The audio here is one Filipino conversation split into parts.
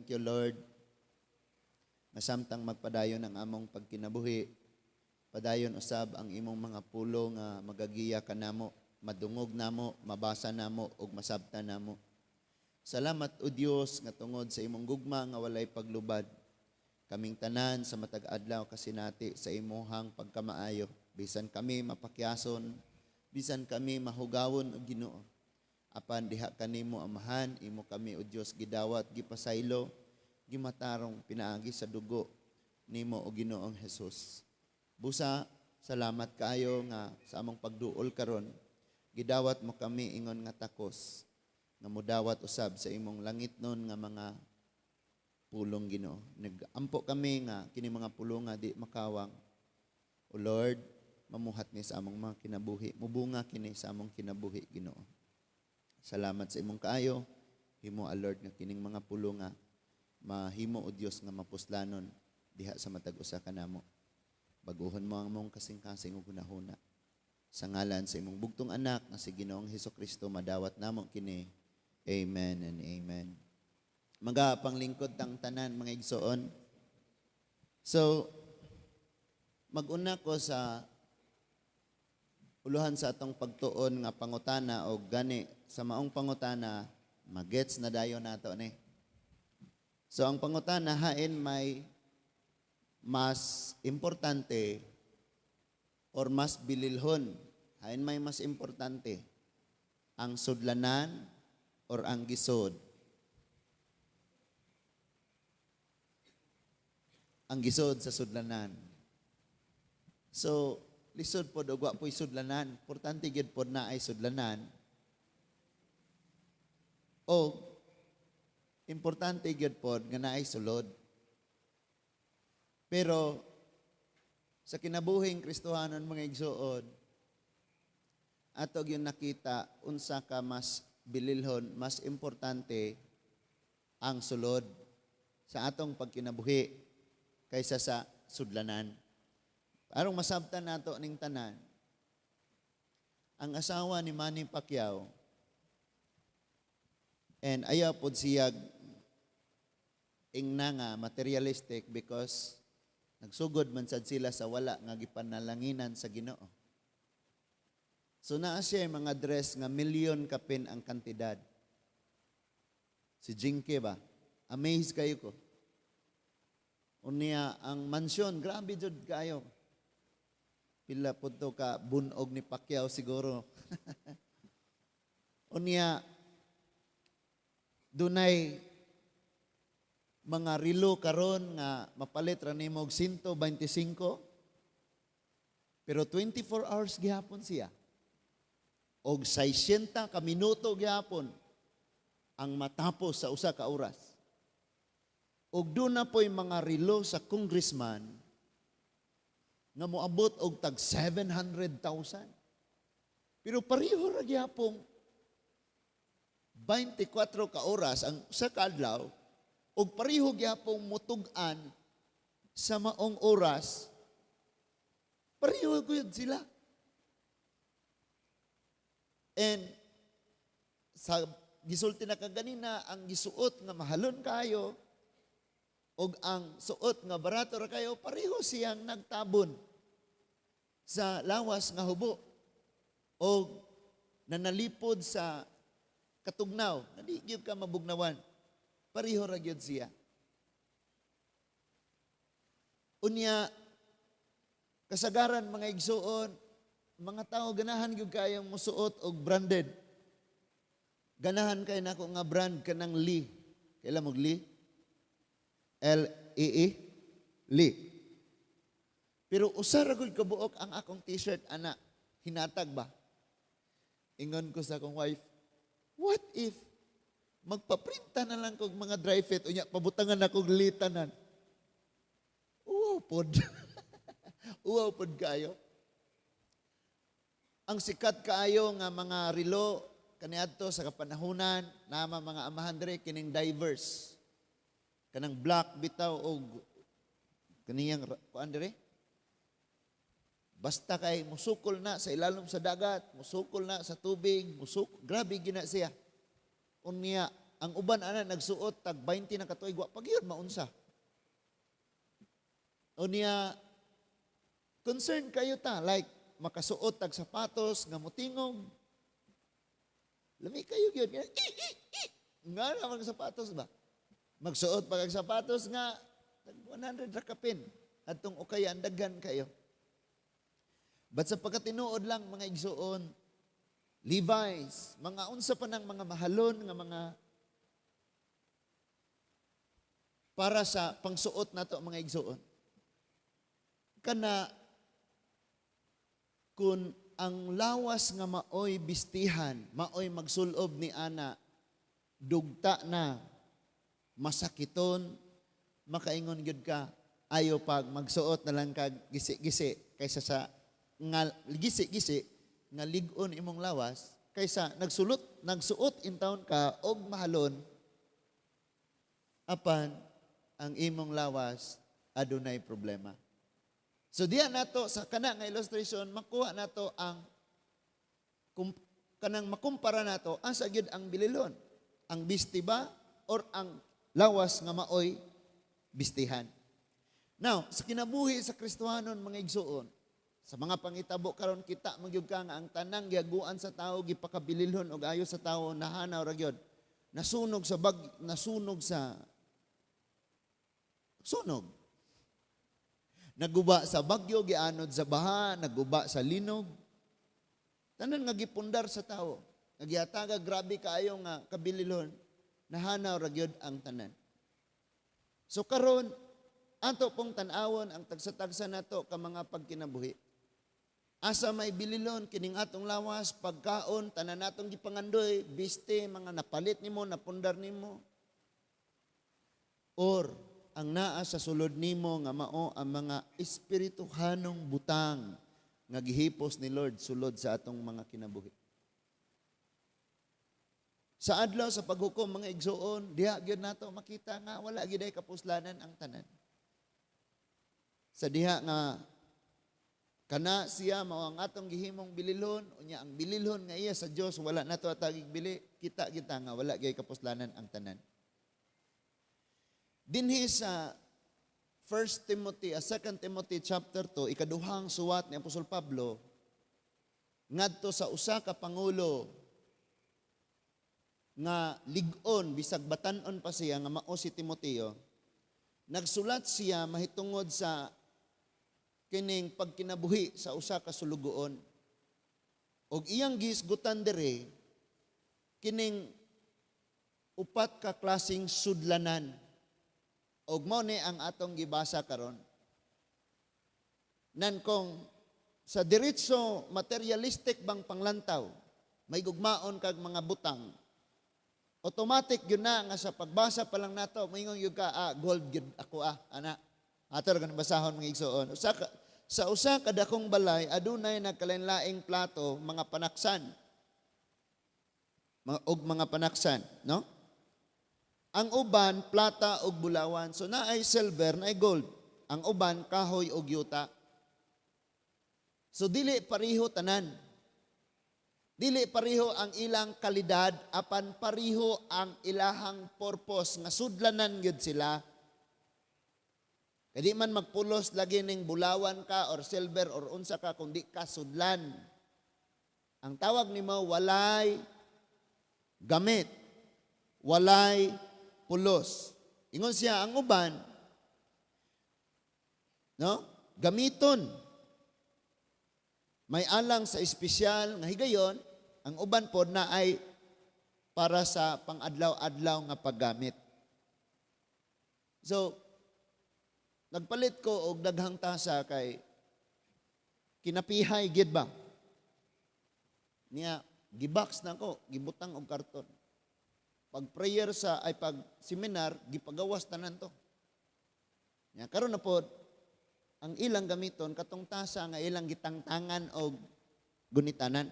thank you, Lord. Masamtang magpadayon ang among pagkinabuhi. Padayon usab ang imong mga pulo nga magagiya kanamo, madungog namo, mabasa namo ug masabtan namo. Salamat o Dios nga tungod sa imong gugma nga walay paglubad. Kaming tanan sa matag adlaw kasinati sa imuhang pagkamaayo. Bisan kami mapakyason, bisan kami mahugawon og Ginoo. Apan diha kanimo amahan, imo kami o Dios gidawat, gipasaylo, gimatarong pinaagi sa dugo nimo o Ginoong Hesus. Busa, salamat kayo nga sa among pagduol karon. Gidawat mo kami ingon nga takos, nga mudawat usab sa imong langitnon nga mga pulong Ginoo. Nagampo kami nga kini mga pulong nga di makawang. O Lord, mamuhat ni sa among mga kinabuhi, mubunga kini sa among kinabuhi Ginoo. Salamat sa imong kaayo, himo Lord nga kining mga pulong nga mahimo o Dios nga mapuslanon diha sa matag usa kanamo. Baguhon mo ang mong kasing-kasing ug hunahuna. Sa ngalan sa imong bugtong anak nga si Ginoong Hesukristo madawat namo kini. Amen and amen. Magapanglingkod tang tanan mga igsoon. So maguna ko sa uluhan sa atong pagtuon nga pangutana o gani sa maong pangutana magets na dayon nato ni. So ang pangutana hain may mas importante or mas bililhon, hain may mas importante, ang sudlanan or ang gisod. Ang gisod sa sudlanan. So, lisod po, dugwa po'y sudlanan. Importante gid po na ay sudlanan. O, importante gid po nga na ay sulod. Pero, sa kinabuhing Kristohanon mga igsuon, atog yung nakita, unsa ka mas bililhon, mas importante ang sulod sa atong pagkinabuhi kaysa sa sudlanan. Arong masabtan nato ning tanan, ang asawa ni Manny Pacquiao, and ayaw pod siyag ingna nga materialistic because nagsugod man sad sila sa wala nga gipanalanginan sa Ginoo. So naa siya mga dress nga milyon kapin ang kantidad. Si Jinky ba? Amazed kayo ko. Unya ang mansyon, grabe jud kayo. Pila po to ka bunog ni Pacquiao siguro. Unya dunay mga relo karon nga mapalit ra nimo og 125 pero 24 hours gihapon siya og 60 ka minuto gihapon ang matapos sa usa ka oras. Og doon na po'y mga relo sa congressman nga moabot og tag 700,000. Pero pareho ra gihapon 24 ka oras ang usa ka adlaw. Og pareho gyapong mutug-an sa maong oras, pareho gyud sila. And sa gisulti na kaganina, ang gisuot nga mahalon kayo, og ang suot nga barato ra kayo, pareho siyang nagtabon sa lawas nga hubo. Og nanalipod sa katugnaw, nadi gyud ka mabugnawan. Pareho ra gyud siya. Unya kasagaran mga igsuon, mga tao ganahan gyud kayong musuot og branded. Ganahan kay nako nga brand kanang Lee. Kaila mo Lee? L-E-E? Lee. Pero usa ra gyud kabuok ang akong t-shirt ana. Hinatag ba? Ingon ko sa akong wife, what if magpaprinta na lang kog mga dry fit, unya pabutangan na kog litanan. Uwaw pod. Uwaw pod kayo. Ang sikat kaayo nga mga relo kaniadto sa kapanahunan, nama mga amahan dire kining diverse. Kanang black bitaw og kaniyang kuan dire. Basta kay musukol na sa ilalom sa dagat, musukol na sa tubig, grabe gina siya. Unya, ang uban ana nagsuot tag 20 na katuig wa pagyud maunsa. O niya concern kayo ta like makasuot tag sapatos nga motingog. Lami kayo gyud. Nga naman sapatos ba? Magsuot pa kag sapatos nga tag 100 ra kapin adtong okay andagan kayo. But sa pagkatinuod lang mga igsuon, Levi's, mga unsa pa ng mga mahalon nga mga para sa pangsuot nato mga igsuon. Kana kun ang lawas nga maoy bistihan, maoy magsulob ni ana, dugta na, masakiton, makaingon gyud ka, ayo pag magsuot na lang kag gisi-gisi kaysa sa nga gisi-gisi nga lig-on imong lawas kaysa nagsuot in taon ka og mahalon apan ang imong lawas adunay problema. So diya nato sa kana nga illustration makuha nato ang kanang makumpara nato asa gyud ang bililon, ang bisti ba or ang lawas nga maoy bistihan. Now, sa kinabuhi sa Kristohanon mga igsuon, sa mga pangitabo karon kita magyud ka nga ang tanang giaguan sa tawo gipakabililhon og ayo sa tawo nahanaw ra gyud. Nasunog sa sunog. Naguba sa bagyo, gianod sa baha, naguba sa linog. Tanan nga gipundar sa tawo. Nagyataga grabe kaayo nga kabililhon, nahanaw ra gyud ang tanan. So karon ato pong tan-awon ang tagsa-tagsa nato ka mga pagkinabuhi. Asa may bililon kining atong lawas, pagkaon, tanan natong gipangandoy, biste, mga napalit nimo, napundar nimo. Or ang naa sa sulod nimo nga mao ang mga espirituhanong butang nga gihipos ni Lord sulod sa atong mga kinabuhi. Sa adlaw sa paghukom mga igsuon, diha gyud nato makita nga wala gyud ay kapuslanan ang tanan. Sa diha nga kana siya mao ang atong gihimong bililhon, unya ang bililhon nga iya sa Dios wala nato atagig bili, kita nga wala gyud kapuslanan ang tanan. Dinhi sa 2 Timothy chapter 2, ikaduhang suwat ni Apostol Pablo ngadto sa usa ka pangulo nga lig-on bisag batan-on pa siya nga mao si Timoteo. Nagsulat siya mahitungod sa kining pagkinabuhi sa usa ka sulugoon. Og iyang gisgutan diri kining upat ka klaseng sudlanan. Og mao ni ang atong gibasa karon. Nan kung sa diretso materialistic bang panglantaw, may gugmaon kag mga butang. Automatic yun na nga sa pagbasa pa lang nato, moingon gyud ka, gold gyud ako ana. Ato ra kanang basahon mga igsoon. Sa usa ka dakong balay adunay nagkalain-laing plato, mga panaksan. Mga panaksan, no? Ang uban, plata o bulawan. So na ay silver, na ay gold. Ang uban, kahoy o yuta. So dili pariho tanan. Dili pariho ang ilang kalidad, apan pariho ang ilahang purpose, nga sudlanan yun sila. Kadi man magpulos lagi ning bulawan ka or silver or unsa ka kung di ka sudlan. Ang tawag nimo walay gamit. Walay pulos. Ingon siya ang uban, no? Gamiton. May alang sa espesyal nga higayon, ang uban pod na ay para sa pang-adlaw-adlaw nga paggamit. So, nagpalit ko og daghang tasa kay kinapihay gid ba? Niya gibox na ko, gibutang og karton. Pag prayer pag seminar, gipagawas tanan to. Nya karon na pod ang ilang gamiton katong tasa nga ilang gitangtangan og gunitanan.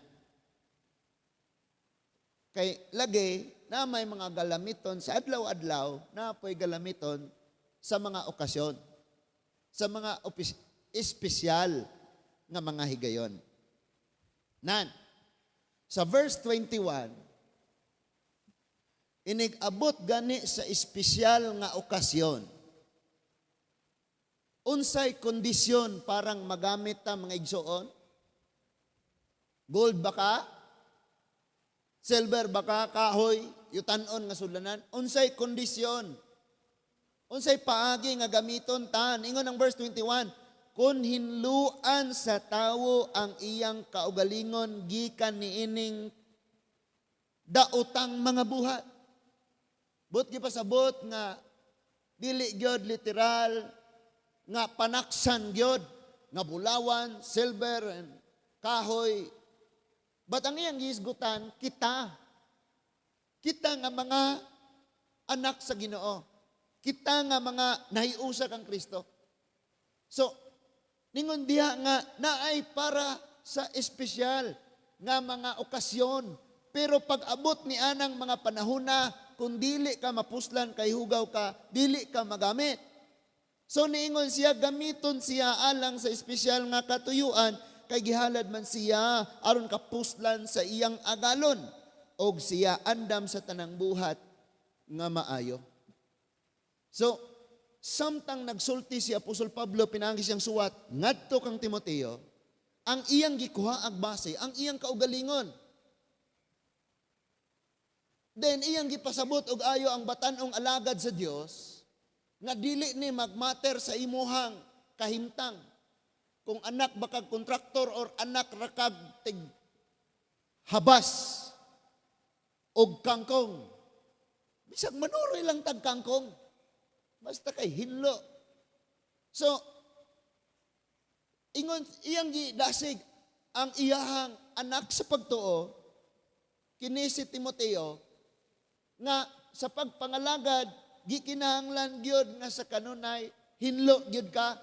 Kay lagi na may mga galamiton sa adlaw-adlaw, na po'y galamiton sa mga okasyon, sa mga espesyal nga mga higayon. Nan, sa verse 21, Inig-abot gani sa espesyal nga okasyon. Unsay kondisyon parang magamit ta mga igsoon? Gold baka? Silver baka? Kahoy? Yutanon nga sudlanan? Unsay kondisyon? Unsay paagi nga gamiton tan? Ingon ang verse 21, kun hinluan sa tawo ang iyang kaugalingon gikan niining daotang mga buhat. But gipasabot nga dili gyud literal nga panaksan gyud nga bulawan, silver and kahoy. But ang iyang giisgutan kita. Kita nga mga anak sa Ginoo. Kita nga mga nahiusa kang Kristo. So, ningon diha nga naay para sa espesyal nga mga okasyon. Pero pag abot ni anang mga panahona, kung dili ka mapuslan kay hugaw ka, dili ka magamit. So niingon siya, gamiton siya alang sa espesyal nga katuyuan, kay gihalad man siya aron kapuslan sa iyang agalon, og siya andam sa tanang buhat nga maayo. So, samtang nagsulti si Apostol Pablo, pinagi siyang suwat, ngadto kang Timoteo, ang iyang gikuha ag base, ang iyang kaugalingon. Then iyang gipasabot og ayo ang batanong alagad sa Dios, nga dili ni magmatter sa imuhang kahimtang. Kung anak ba kag kontraktor or anak ra kag tig habas og kangkong. Bisag manuroy lang tag kangkong. Basta kay hinlo. So, ingon iyang gidasig ang iyahang anak sa pagtuo, kini si Timoteo, nga sa pagpangalagad, gikinahanglan gyud nga sa kanunay hinlo gyud ka.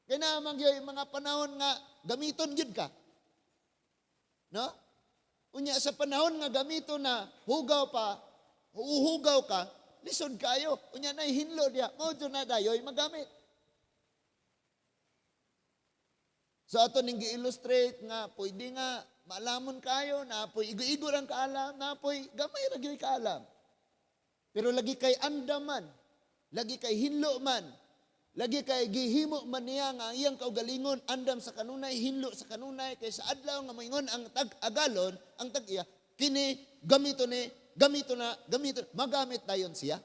Kaya naman gyud mga panahon nga gamiton gyud ka. No? Unya sa panahon nga gamito na hugaw pa, uhugaw ka, lisod kayo. Unya na hinlo diya, mo jud na dayoy magamit. So ato ning gi-illustrate nga pwede nga maalamon kayo na apoy igo-igo lang kaalam, na apoy gamay ra gyud kaalam. Pero lagi kay andaman, lagi kay hinlo man, lagi kay gihimo man niya nga iyang kaugalingon, andam sa kanunay, hinlo sa kanunay, kay sa adlaw nga moingon ang tag-agalon, ang tag-iya, kini, gamito magamit dayon siya.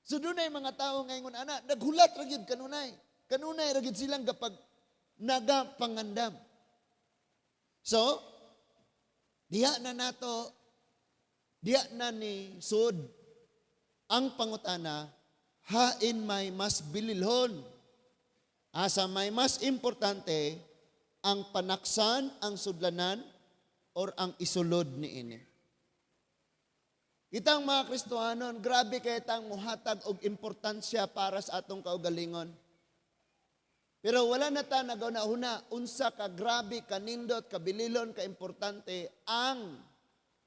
So doon ay mga tao ngayon, ana, naghulat ra gyud kanunay. Kanunay ra gyud silang kapag nagapangandam. So, diha na ni sud ang pangutana, hain may mas bililhon. Asa may mas importante, ang panaksan, ang sudlanan, or ang isulod ni ini. Itang mga Kristohanon, grabe kay tang muhatag og importansya para sa atong kaugalingon. Pero wala na ta nagauna-una, unsa ka grabe, kanindot, kabililon, kaimportante, ang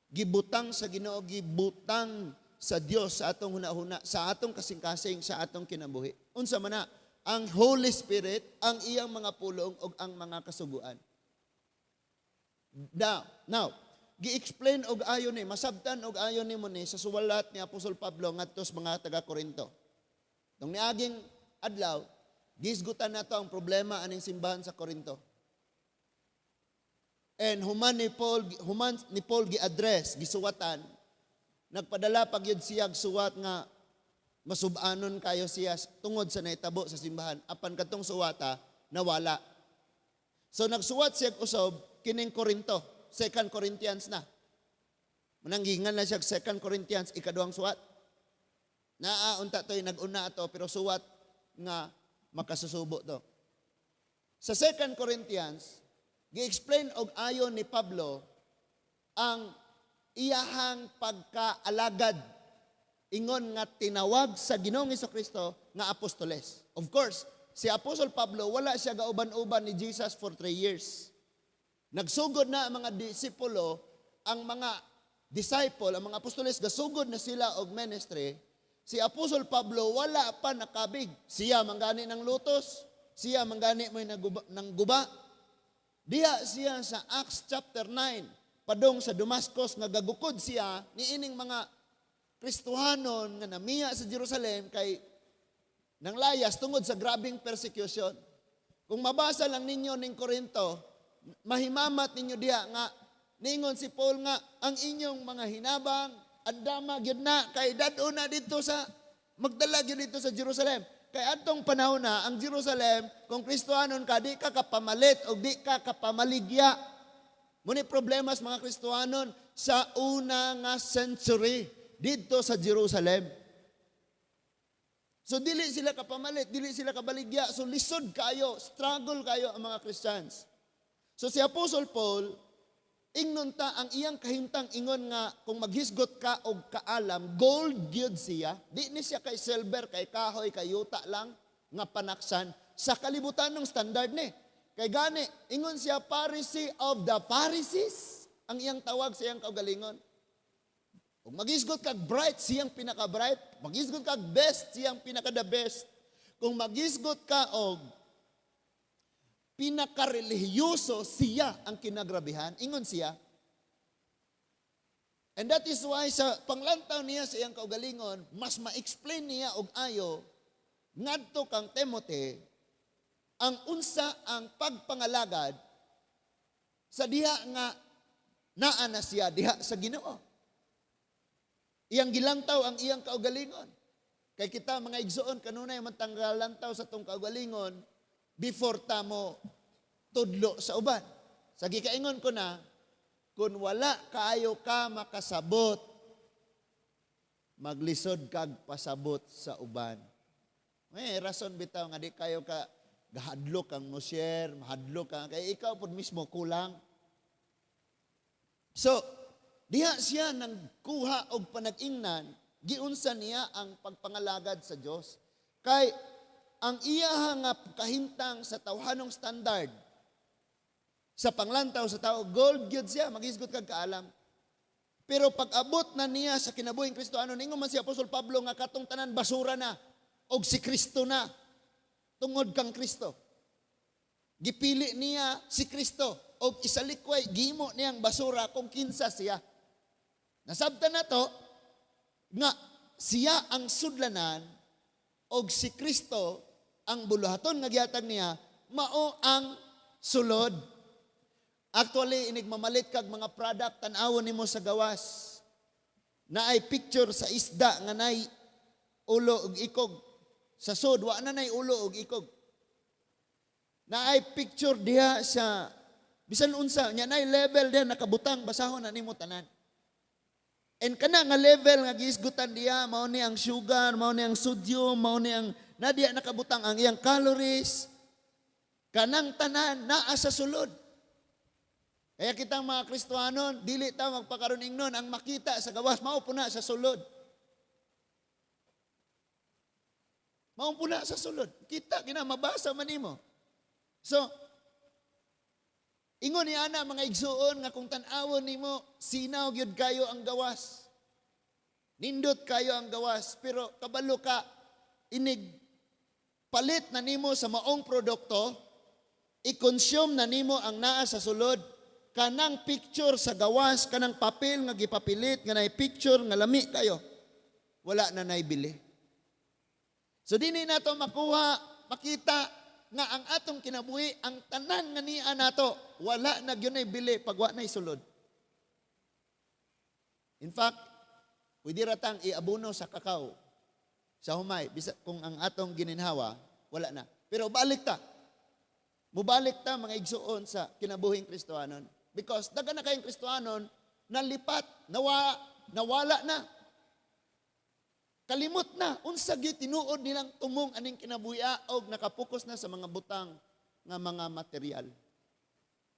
gibutang sa Ginoo, gibutang sa Dios sa atong hunahuna, sa atong kasing-kasing, sa atong kinabuhi. Unsa man na, ang Holy Spirit, ang iyang mga pulong o ang mga kasuguan. Now, gi-explain og ayon ni, masabtan og ayon ni mo ni sa suwalat ni Apostol Pablo ngadto sa mga taga-Korinto. Nung niaging adlaw, gisgutan nato ang problema aning simbahan sa Korinto. And human ni Paul gi-address, gisuwatan, nagpadala pag yun siya suwat nga masubanon kayo siya tungod sa naitabo sa simbahan. Apan katong suwata, nawala. So nagsuwat siya usob, kining Korinto, 2 Corinthians na. Mananggingan na siya 2 Corinthians, ikaduhang suwat. Unta to'y nag-una ato, pero suwat nga makasusubo to. Sa 2 Corinthians, gi-explain og ayon ni Pablo ang iyahang pagkaalagad, ingon nga tinawag sa Ginoong Hesukristo nga apostoles. Of course, si Apostol Pablo, wala siya gauban-uban ni Jesus for 3 years. Nagsugod na ang mga disipulo, ang mga disciple, ang mga apostoles, gasugod na sila og ministry. Si Apostol Pablo, wala pa nakabig. Siya manggani ng lutos, siya manggani mo ng guba. Diha siya sa Acts chapter 9, padong sa Damascus nga gagukod siya ni ining mga Kristohanon nga namiya sa Jerusalem kay nang layas tungod sa grabing persecution. Kung mabasa lang ninyo ning Korinto, mahimamat ninyo diha nga ningon si Paul nga ang inyong mga hinabang andama gyud na kay dad-o na dito sa magdala gyud dito sa Jerusalem. Kay atong panahon na ang Jerusalem kung Kristohanon ka di ka kapamalit o di ka kapamaligya. Muni problema sa mga Kristohanon sa una nga century dito sa Jerusalem. So dili sila kapamalit, dili sila kabaligya. So lisod kayo, struggle kayo ang mga Christians. So si Apostle Paul, ingnon ta ang iyang kahimtang ingon nga kung maghisgot ka og kaalam, gold gyud siya. Di ni siya kay silver, kay kahoy, kay yuta lang nga panaksan sa kalibutan ng standard ni. Kay gani, ingon siya Pharisee of the Pharisees. Ang iyang tawag sa iyang kaugalingon. Kung maghisgot kag bright, siyang pinaka-bright. Maghisgot kag best, siyang pinaka-the best. Kung maghisgot ka og pinaka-relihiyoso, siya ang kinagrabihan. Ingon siya. And that is why sa panglantaw niya sa iyang kaugalingon, mas ma-explain niya og ayo, ngadto kang Timothy, ang unsa ang pagpangalagad sa diha nga naa na siya diha sa Ginoo. Iyang gilantaw ang iyang kaugalingon. Kay kita mga igsoon kanunay matanggalantaw sa tong kaugalingon before tamo tudlo sa uban. Sa gikaingon ko na, kung wala kaayo ka makasabot, maglisod kag pasabot sa uban. May rason bitaw nga di kayo ka gahadlok kang mo-share, mahadlok ka, kaya ikaw po mismo kulang. So, diha siya nang kuha og panag-ingnan, giunsa niya ang pagpangalagad sa Dios. Kay ang iya nga kahimtang sa tawhanong standard sa panglantaw sa tao, gold gyud siya, maghisgot kag kaalam. Pero pag abot na niya sa kinabuhing Kristohanon, ingon man si Apostol Pablo nga katong tanan basura na og si Kristo na tungod kang Kristo. Gipili niya si Kristo og isalikway gimo niyang basura kung kinsa siya. Nasabtan na to, nga siya ang sudlanan o si Kristo ang buluhaton nga gihatag niya, mao ang sulod. Actually, inigmamalit kag mga product, tan-awon nimo sa gawas. Na ay picture sa isda nga nay ulo ug ikog. Sa sud, wa na nay ulo ug ikog. Na ay picture diha sa, bisan unsa, nya nay level diha nakabutang, basahon na nimo tanan. And kana nga level nga giisgutan diya, mao ni ang sugar, mao ni ang sodium, mao ni ang nadiya nakabutang ang iyang calories. Kanang tanan naa sa sulod. Kaya kitang mga Kristohanon, dili ta magpakaron ingnon ang makita sa gawas mao puna sa sulod. Mao puna sa sulod. Kita kina mabasa man nimo. So ingon ni ana mga igsuon nga kung tan-awon nimo sinaw gyud kayo ang gawas. Nindot kayo ang gawas pero kabalo ka inig palit na nimo sa maong produkto, i-consume na nimo ang naa sa sulod. Kanang picture sa gawas, kanang papel nga gipapilit nga nay picture nga lami kayo. Wala na naibili. So dinhi nato makuha, makita nga ang atong kinabuhi, ang tanan nga niya nato, wala na gyud nay bili pag wa nay sulod. In fact, pwede ratang iabuno sa kakao, sa humay, bisa kung ang atong gininhawa, wala na. Pero balik ta. Mubalik ta mga igsuon sa kinabuhing Kristohanon. Because daga na kayong Kristohanon, nalipat, nawala na. Kalimot na, unsa gyud tinuod nilang tumong aning kinabuhi og nakapokus na sa mga butang nga mga material.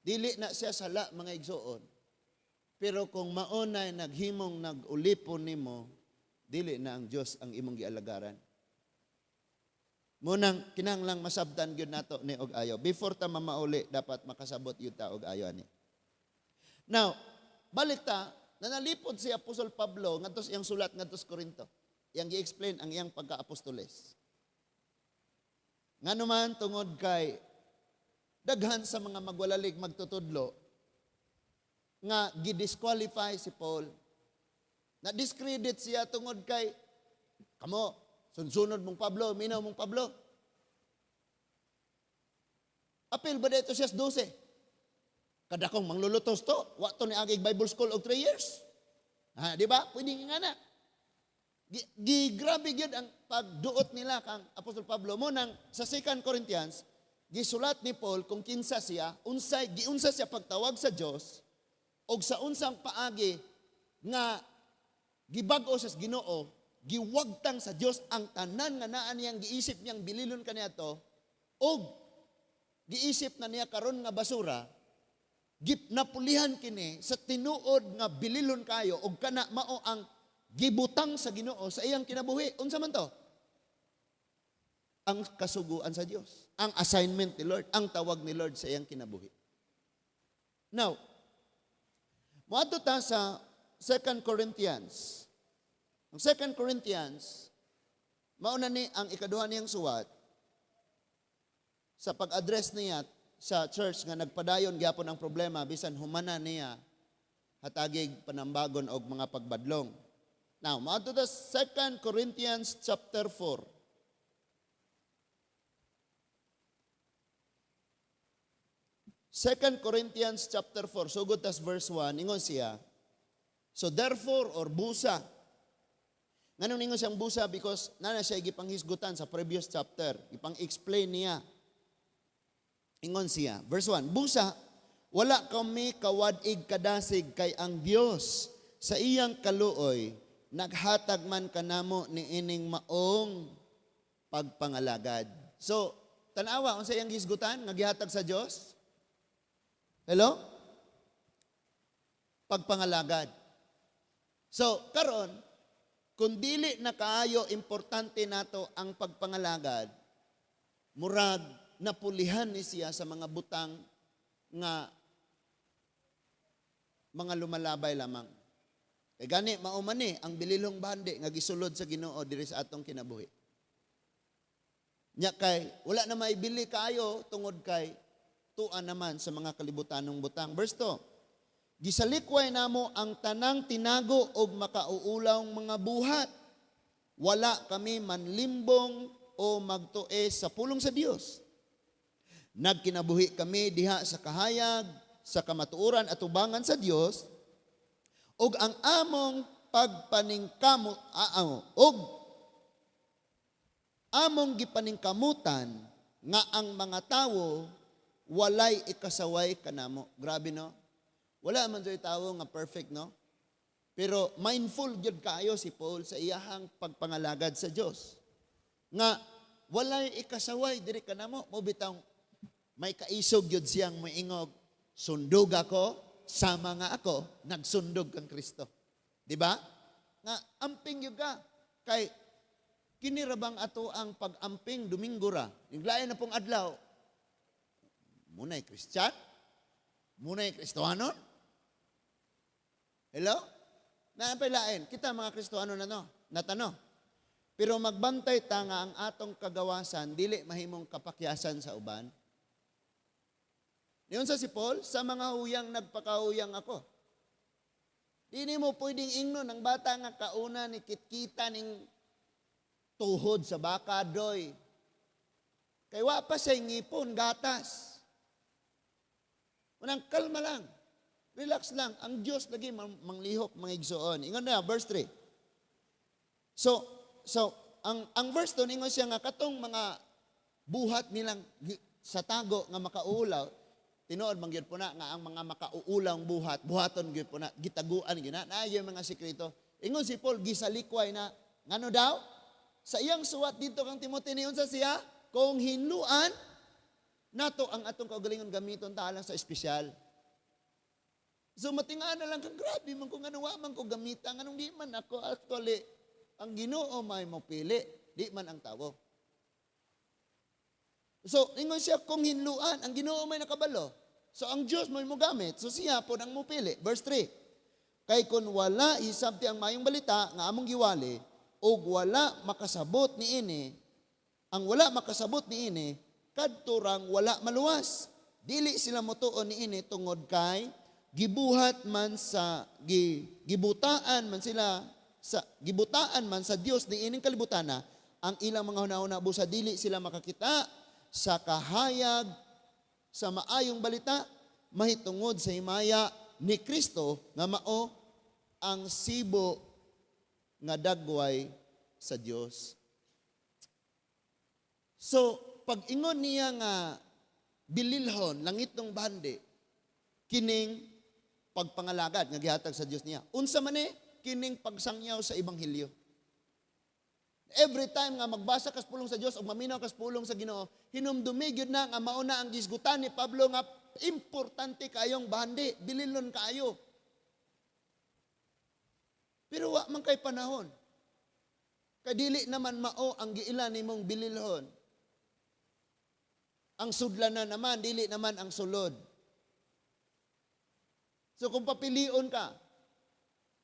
Dili na siya sala mga igsuon. Pero kung maunay naghimong nagulipon nimo, dili na ang Dios ang imong gialagaran. Munang kinahanglang masabtan gyud nato ni og ayo. Before ta mamauli, dapat makasabot gyud ta og ayo ani. Now, balik ta, nanalipod si Apostol Pablo ngadto sa iyang sulat ngadto sa Korinto. Yang gi-explain ang iyang pagka-apostoles. Ngano man tungod kay daghan sa mga magwalalig magtutudlo nga gi-disqualify si Paul Na-discredit siya tungod kay, kamo, sunsunod mong Pablo, minaw mong Pablo. Apil ba dito siya 12? Kada kong manglulutos to, wato ni agig Bible School og 3 years. Di ba? Pwede nga na. Grabe yun ang pagduot nila kang Apostol Pablo mo nang sa 2 Corinthians, gisulat ni Paul kung kinsa siya, giunsa siya pagtawag sa Dios og sa unsang paagi nga gibag-o sa Ginoo, giwagtang sa Dios ang tanan nga naa niyang giisip niyang bililon kaniadto og giisip na niya karon nga basura, napulihan kini sa tinuod nga bililon kayo og kana mao ang gibutang sa Ginoo sa iyang kinabuhi. Unsa man to? Ang kasuguan sa Dios, ang assignment ni Lord, ang tawag ni Lord sa iyang kinabuhi. Now, moadto ta sa 2 Corinthians. Ang 2 Corinthians, mauna ni ang ikaduha niyang suwat sa pag-address niya sa church nga nagpadayon gyapon ang problema bisan humana niya hatagig panambagon og mga pagbadlong. Now, maadto ta 2 Corinthians chapter 4. Second Corinthians chapter 4, sugod tas verse 1, ingon siya, so therefore, or busa, nganong ningon siyang busa because nana siya gipanghisgutan sa previous chapter, ipang-explain niya. Ingon siya, verse 1, busa, wala kami kawadig kadasig kay ang Dios sa iyang kaluoy, naghatag man kanamo ni ining maong pagpangalagad. So, tanawa, unsa iyang gisgutan, nga gihatag sa Dios? Hello? Pagpangalagad. So, karon, kung dili na kaayo importante nato ang pagpangalagad, murag napulihan ni siya sa mga butang nga mga lumalabay lamang. Kay gani mao man ni ang bililong bandi nga gisulod sa Ginoo diri sa atong kinabuhi. Nya kay wala na maibili kaayo tungod kay tuan naman sa mga kalibutanong butang. Verse 2, gisalikway namo ang tanang tinago og makauulawng mga buhat. Wala kami manlimbong o magtue sa pulong sa Dios. Nagkinabuhi kami diha sa kahayag, sa kamatuoran at ubangan sa Dios, og ang among pagpaningkamot, og among gipaningkamutan nga ang mga tawo walay ikasaway kanamo. Grabe no? Wala man joy tawo nga perfect no? Pero mindful gyud kaayo si Paul sa iyahang pagpangalagad sa Dios. Nga walay ikasaway diri kanamo, mo bitaw may kaisog gyud siyang moingog, sundog ako, sama nga ako, nagsundog kang Kristo. Di ba? Nga amping gyud ka kay kinirabang ato ang pag-amping Domingo ra. Iglayan na pong adlaw. Muna'y Christian? Muna'y Kristohanon? Hello? Naapailain, kita mga Kristohanon na no, natano. Pero magbantay ta nga ang atong kagawasan, dili mahimong kapakyasan sa uban. Niyon sa si Paul, sa mga huyang nagpakahuyang ako. Dili mo pwedeng ingnon ang bata nga kauna ni kitkita ning tuhod sa baka doy. Kay wa pa say ngipon, gatas. Unang kalma lang. Relax lang. Ang Diyos lagi manglihok, mga igsoon. Ingon na, verse 3. So ang verse 2, ingon siya nga, katong mga buhat nilang sa tago nga makauulaw, tinuod mangyod po na nga ang mga makauulang buhaton gyud po na, gitaguan gyud na yung mga sekreto. Ingon si Paul, gisalikway na, ngano daw? Sa iyang suwat dito kang Timoteo niyon sa siya, kung hinluan, nato ang atong kaugalingon gamiton talang sa espesyal. So matingaan na lang kang grabe man kung ano man ko gamitan, anong di man ako actually ang Ginoo may mapili, di man ang tawo. So ingon siya kung hinluan, ang Ginoo may nakabalo. So ang Dios may mo gamit, so siya po nang mupili. Verse 3. Kay kun wala hisabti ang mayong balita nga among giwali og wala makasabot niini, ang wala makasabot niini kadto rang wala maluwas. Dili sila motuon niini tungod kay gibuhat man sa gibutaan man sila sa gibutaan man sa Dios ni ining kalibutana, ang ilang mga hunahuna busa dili sila makakita sa kahayag sa maayong balita mahitungod sa himaya ni Kristo nga mao ang sibo nga dagway sa Dios. So, pag ingon niya nga bililhon langit ng bandi, kining pagpangalagad nga gihatag sa Dios niya. Unsa man kining pagsangyaw sa ebanghelyo. Every time nga magbasa kas pulong sa Dios o maminaw kas pulong sa Ginoo, hinumdumi gyud na nga mao na ang gisgutan ni Pablo nga importante kayong bandi, bililhon kayo. Pero wa man kay panahon. Kay dili naman mao ang giilan nimong bililhon. Ang sudlanan naman, dili naman ang sulod. So kung papilion ka,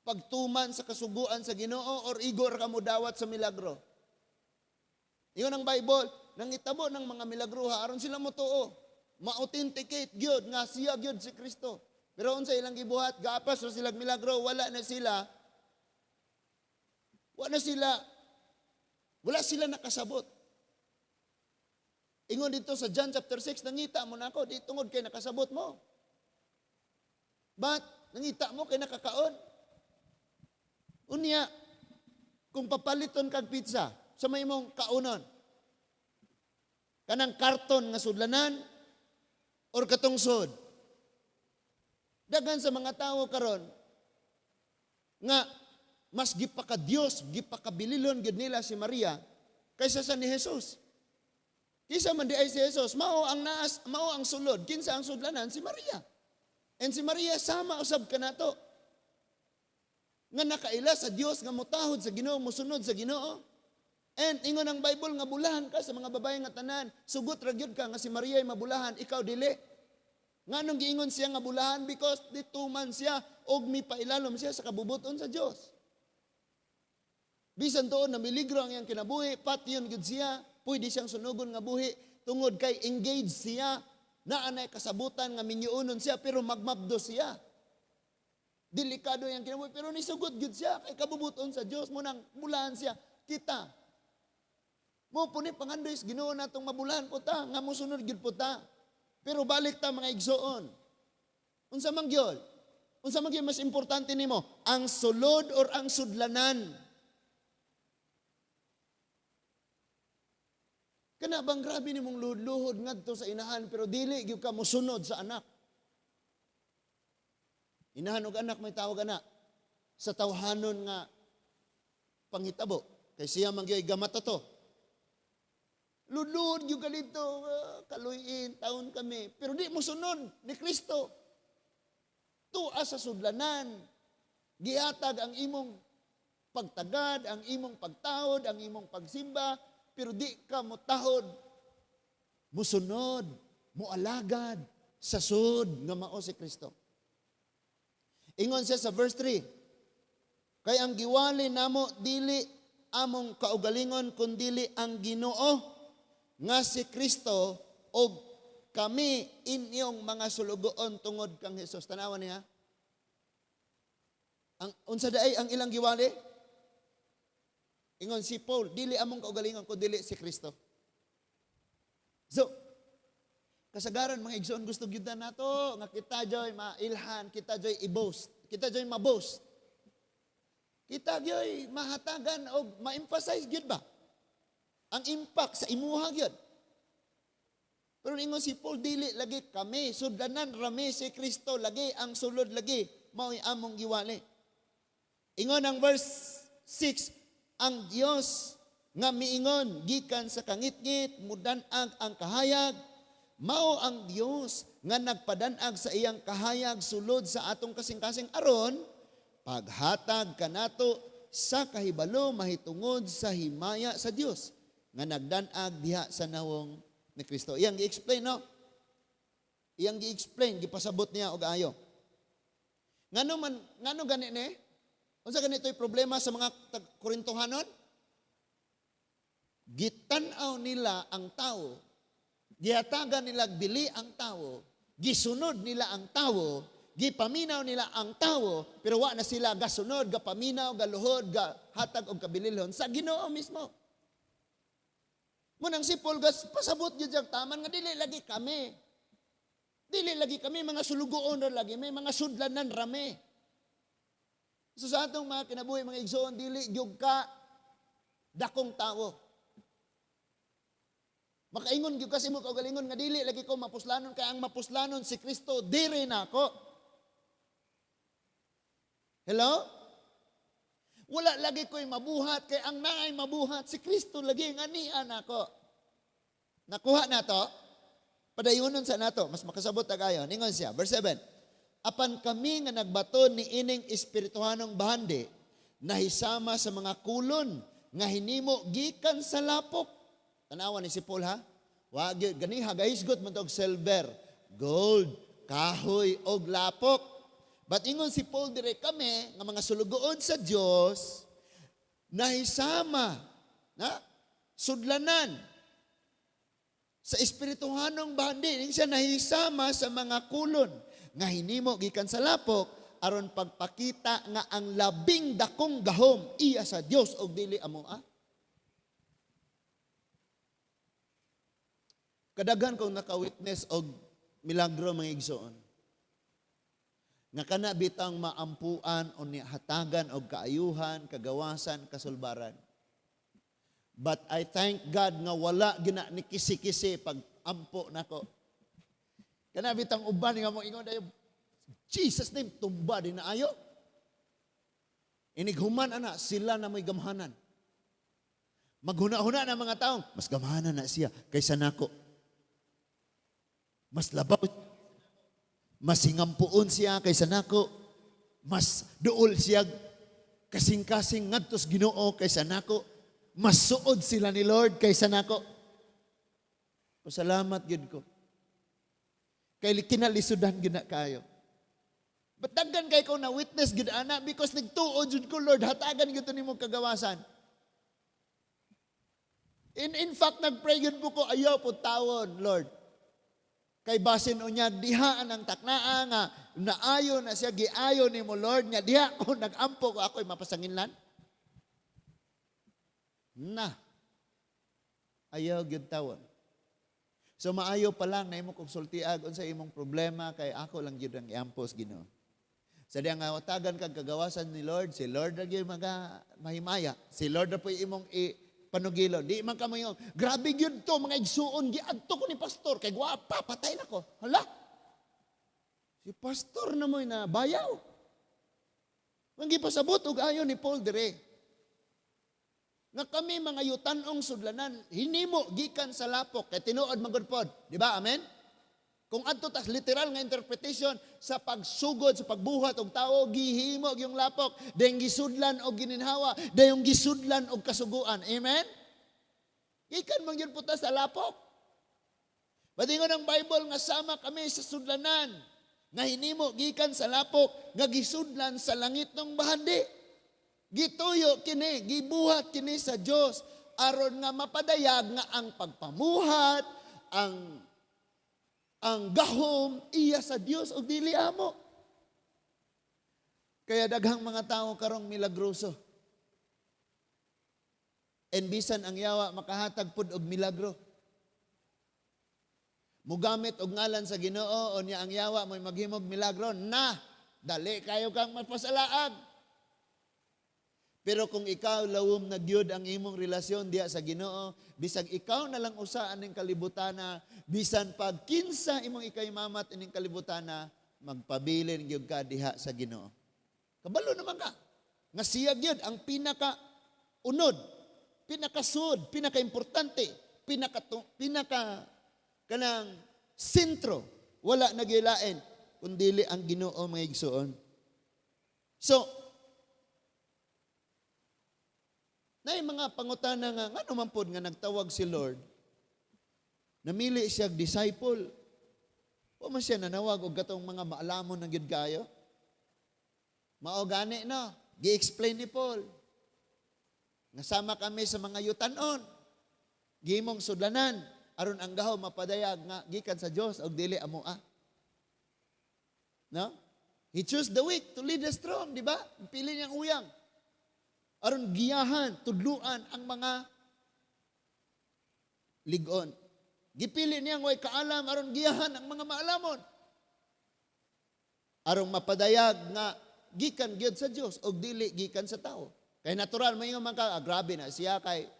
pagtuman sa kasuguan sa Ginoo or igor ka mo dawat sa milagro. Iyon ang Bible, nangitabo ng mga milagruha aron sila motuo, ma-authenticate gyud nga siya gyud si Kristo. Pero unsa ilang gibuhat, gapas sa silang milagro, wala sila nakasabot. Ingon dito sa John chapter 6, nangita mo na ako, di tungod kay nakasabot mo. But, nangita mo kay nakakaon. Unya, kung papaliton kag pizza, sa may mong kaunon, kanang karton nga sudlanan, or katungsod. Dagan sa mga tao karon nga mas gipaka Dios, gipaka bililon gid nila si Maria kaysa sa ni Jesus. Kisa man di ay si Jesus, mao ang sulod, kinsa ang sudlanan si Maria. And si Maria sama usab kanato. Nga nakaila sa Dios nga motahod sa Ginoo, mosunod sa Ginoo. And ingon ang Bible nga bulahan ka sa mga babae nga tanan, sugot ra gyud ka nga si Maria ay mabulahan, ikaw dili. Nganong giingon siya nga bulahan? Because dituman siya og mipailalom siya sa kabubuton sa Dios. Bisan doon na miligro ang iyang kinabuhi, patyon gyud siya, pwede siyang sunugon nga buhi tungod kay engaged siya, naanay kasabutan nga minyuonon siya pero magmabdo siya. Delikado yang kinabuhi pero nisugot gyud siya kay kabubuton sa Dios mo nang bulahan siya. Kita mo puni pangandoy sa Ginoo natong mabulahan po ta nga mosunod gyud po ta. Pero balik ta mga igsoon. Unsa man gyud? Unsa man gyud mas importante nimo? Ang sulod or ang sudlanan? Kana bang grabe nimong luhod-luhod ngadto sa inahan pero dili gyud ka mosunod sa anak? Inahan og anak may tawag ana sa tawhanon nga panghitabo kay siya man gyud gamata to. Ludlud gyud kalito kaluyin taon kami pero di mo sunod ni Kristo. Tuwa sa sudlanan gihatag ang imong pagtagad, ang imong pagtawod, ang imong pagsimba pero di ka motahod musunod, mualagad sa sud nga mao si Kristo. Ingon siya sa verse 3, kay ang giwali namo dili among kaugalingon kundili ang Ginoo nga si Kristo og kami inyong mga sulugoon tungod kang Hesus. Tanawan niya. Ang unsa daay ang ilang giwali? Ingon si Paul, dili among kaugalingon kundili si Kristo. So, kasagaran mga igsoon gusto gyud nato nga kita joy mailhan, kita joy i-boast, kita joy ma-boast. Kita joy mahatagan og ma-emphasize gyud ba ang impact sa imuha gyud. Pero ingon si Paul dili lagi kami sudlanan rami si Kristo lagi ang sulod lagi mao among giwali. Ingon ang verse 6, ang Dios nga miingon gikan sa kangitngit mudan-ag ang kahayag. Mao ang Dios nga nagpadanag sa iyang kahayag sulod sa atong kasing-kasing aron paghatag kanato sa kahibalo mahitungod sa himaya sa Dios nga nagdanag diha sa nawong ni Kristo. Iyang gi-explain no. Iyang gi-explain gipasabot niya og ayo. Ngano gani ni? Unsa ganito'y problema sa mga Korintohanon? Gitan-aw nila ang tao. Gihatagan nila bili ang tao, gisunod nila ang tao, gipaminaw nila ang tawo, pero wa na sila gasunod, gapaminaw, galuhod, gahatag og kabililhon sa Ginoo mismo. Munang si Paul pasabot gyud jag taman nga dili lagi kami. Dili lagi kami mga sulugoon ra lagi, may mga sudlanan rami. So sa atong mga kinabuhi mga igsoon, dili gyud ka dakong tawo. Makaingon gyud kasi mo kaugalingon nga dili lagi ko mapuslanon, kay ang mapuslanon si Kristo diri na ako. Hello? Wala lagi ko'y mabuhat, kay ang naay mabuhat si Kristo lagi nga niya nako. Nakuha na to? Padayunon sa nato, mas makasabot na kayo. Ningon siya, verse 7. Apan kami nga nagbaton ni ining espirituhanong bahandi, nahisama sa mga kulon, nga hinimo gikan sa lapok. Tanawan ni si Paul ha? Wag gani hagahisgot man tog silver, gold, kahoy og lapok. But ingon si Paul dire kami nga mga sulugoon sa Dios nahisama na sudlanan sa espirituhanong bahandi. Ning siya nahisama sa mga kulon nga hinimo gikan sa lapok aron pagpakita nga ang labing dakong gahom iya sa Dios og dili amoa. Kadaghan kong naka-witness og milagro mga igsoon. Nga kana bitang maampuan o hatagan og kaayuhan, kagawasan, kasulbaran. But I thank God nga wala gina ni kisi-kisi pag ampo nako. Kana bitang uban nga mo ingon dayo, Jesus name tumba din na ayo. Inighuman ana sila na may gamhanan. Maghuna-huna na mga taong mas gamhanan na siya kaysa nako. Mas labaw, mas hingampuon siya kaysa nako, mas duol siya kasing-kasing ngadtos Ginoo kaysa nako, mas suod sila ni Lord kaysa nako. Pasalamat gid ko. Kay kinalisudan gid na kayo. But daghan kay ko na witness gid ana because nagtuod jud ko Lord, hatagan gyud nimo kagawasan. In fact nagpray gid ko ayaw po tawon Lord. Kay basin unyag dihaan ang taknaa nga naayo na siya giayo nimo Lord nya diha ko nagampo ko ako'y mapasanginlan. Na. Ayaw gyud tawon. So maayo pa lang na imo kog sultiag unsa imong problema kay ako lang gyud ang iampos Ginoo. Sa diang tagan kag kagawasan ni Lord, si Lord ra gyud mahimaya. Si Lord ra po'y imong panugilo. Di man kamo yung, grabe yun to, mga igsuon, giadto ko ni pastor, kay guwapa, patay na ko. Hala, si pastor na mo'y na bayaw. Ang gipasabot, ug ayon ni Paul dire. Nga kami mga yutanong sudlanan, hinimo, gikan sa lapok, kay tinuod magudpod. Di ba, amen? Kung adto tas literal nga interpretation sa pagsugod, sa pagbuhat og tao, gihimo yung lapok, dayong gisudlan og gininhawa, dayong gisudlan og kasuguan. Amen? Ikan man yun puta sa lapok. Badingon ang Bible nga sama kami sa sudlanan, nga hinimo gikan sa lapok, nga gisudlan sa langit ng bahandi. Gituyo kini, gibuhat kini sa Dios aron nga mapadayag nga ang pagpamuhat, ang gahom iya sa Dios o dili amo. Kaya daghang mga tao karong milagroso. And bisan ang yawa makahatag pud og milagro. Mugamit og ngalan sa Ginoo o niya ang yawa mo'y maghimog milagro na dali kayo kang mapasalaag. Pero kung ikaw lawom na gyud ang imong relasyon diya sa Ginoo, bisag ikaw na lang usa aning kalibutana, bisan pag kinsa imong ikaymamat ining kalibutana, magpabilin gyud ka diha sa Ginoo. Kabalo naman ka. Nga siya gyud ang pinaka unod, pinakasud, pinaka-importante, pinaka kanang sentro, wala nagilain kundi ang Ginoo mga igsoon. So, na mga pangutana nga, ano man po nga nagtawag si Lord, namili siya disciple, o man siya nanawag o gatong mga maalamon ng gyud kayo? Mao gani no, gi-explain ni Paul. Nasama kami sa mga yutanon, gimong sudlanan, aron ang gahaw mapadayag nga gikan sa Dios og dili amoa. No? He chose the weak to lead the strong, di ba? Pili niyang uyang. Aron giyahan, tudluan ang mga ligon. Gipili niyang way kaalam aron giyahan ang mga maalamon. Aron mapadayag nga gikan gyud sa Dios o dili gikan sa tao. Kay natural mayo man ka, grabe na siya kay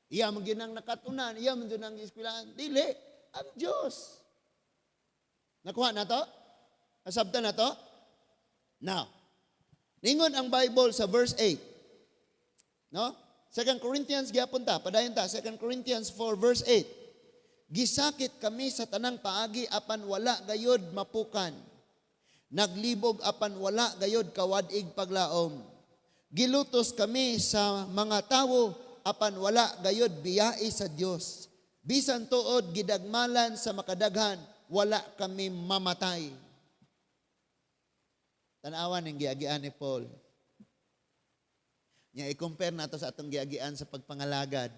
iya man gyud ang nakatunan, iya man gyud ang eskwelahan. Dili ang Dios. Nakuha na to? Nasabtan na to? Now, ningon ang Bible sa verse 8. No? 2 Corinthians gyapon ta, padayon ta 2 Corinthians 4 verse 8. Gisakit kami sa tanang paagi apan wala gayod mapukan. Naglibog apan wala gayod kawadig paglaom. Gilutos kami sa mga tawo apan wala gayod biyai sa Dios. Bisan tuod gidagmalan sa makadaghan, wala kami mamatay. Tanawan ng giagian ni Paul. Nya i-compare nato sa atong giagian sa pagpangalagad.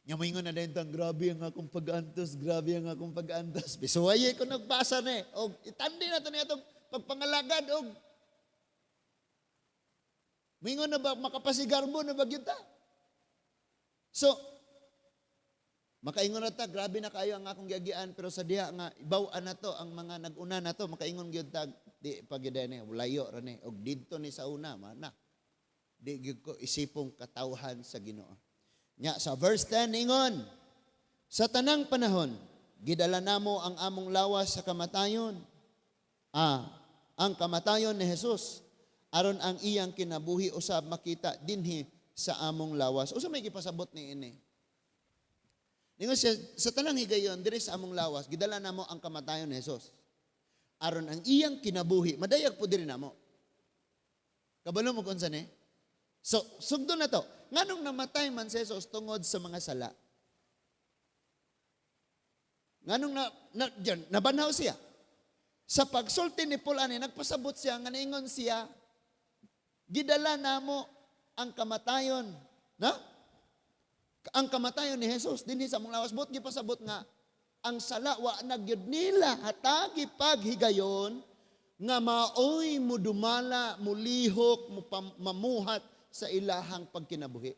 Nya moingon na din tang grabe ang akong pag-antos, grabe ang akong pag-antos. Bisuwaye ko nagbasa ni og itandi nato ni atong pagpangalagad og moingon na ba makapasigarbo na ba gyud ta? So makaingon na ta, grabe na kayo ang akong giagian pero sa diha nga ibaw-an na to ang mga nag-una na to makaingon gyud ta di pagidene layo ra ni og didto ni sa una mana. Di gyud ko isipong katawhan sa Ginoo. Nya sa verse 10 ingon, sa tanang panahon gidala namo ang among lawas sa kamatayon. Ang kamatayon ni Jesus aron ang iyang kinabuhi usab makita dinhi sa among lawas. Usa may gipasabot ni ini? Ningon siya, sa tanang higayon diri sa among lawas gidala namo ang kamatayon ni Jesus. Aron ang iyang kinabuhi madayag po diri namo. Kabalo mo kun sa ni? So, sugdo na to. Nganong namatay man si Jesus tungod sa mga sala? Nganong nabanhaw siya? Sa pagsulti ni Paul ani nagpasabot siya nga niingon siya gidala namo ang kamatayon, na? Ang kamatayon ni Jesus dinhi sa among lawas bot gipasabot nga ang sala wa na gyud nila hatagi paghigayon nga maoy mudumala, mulihok, mamuhat sa ilahang pagkinabuhi.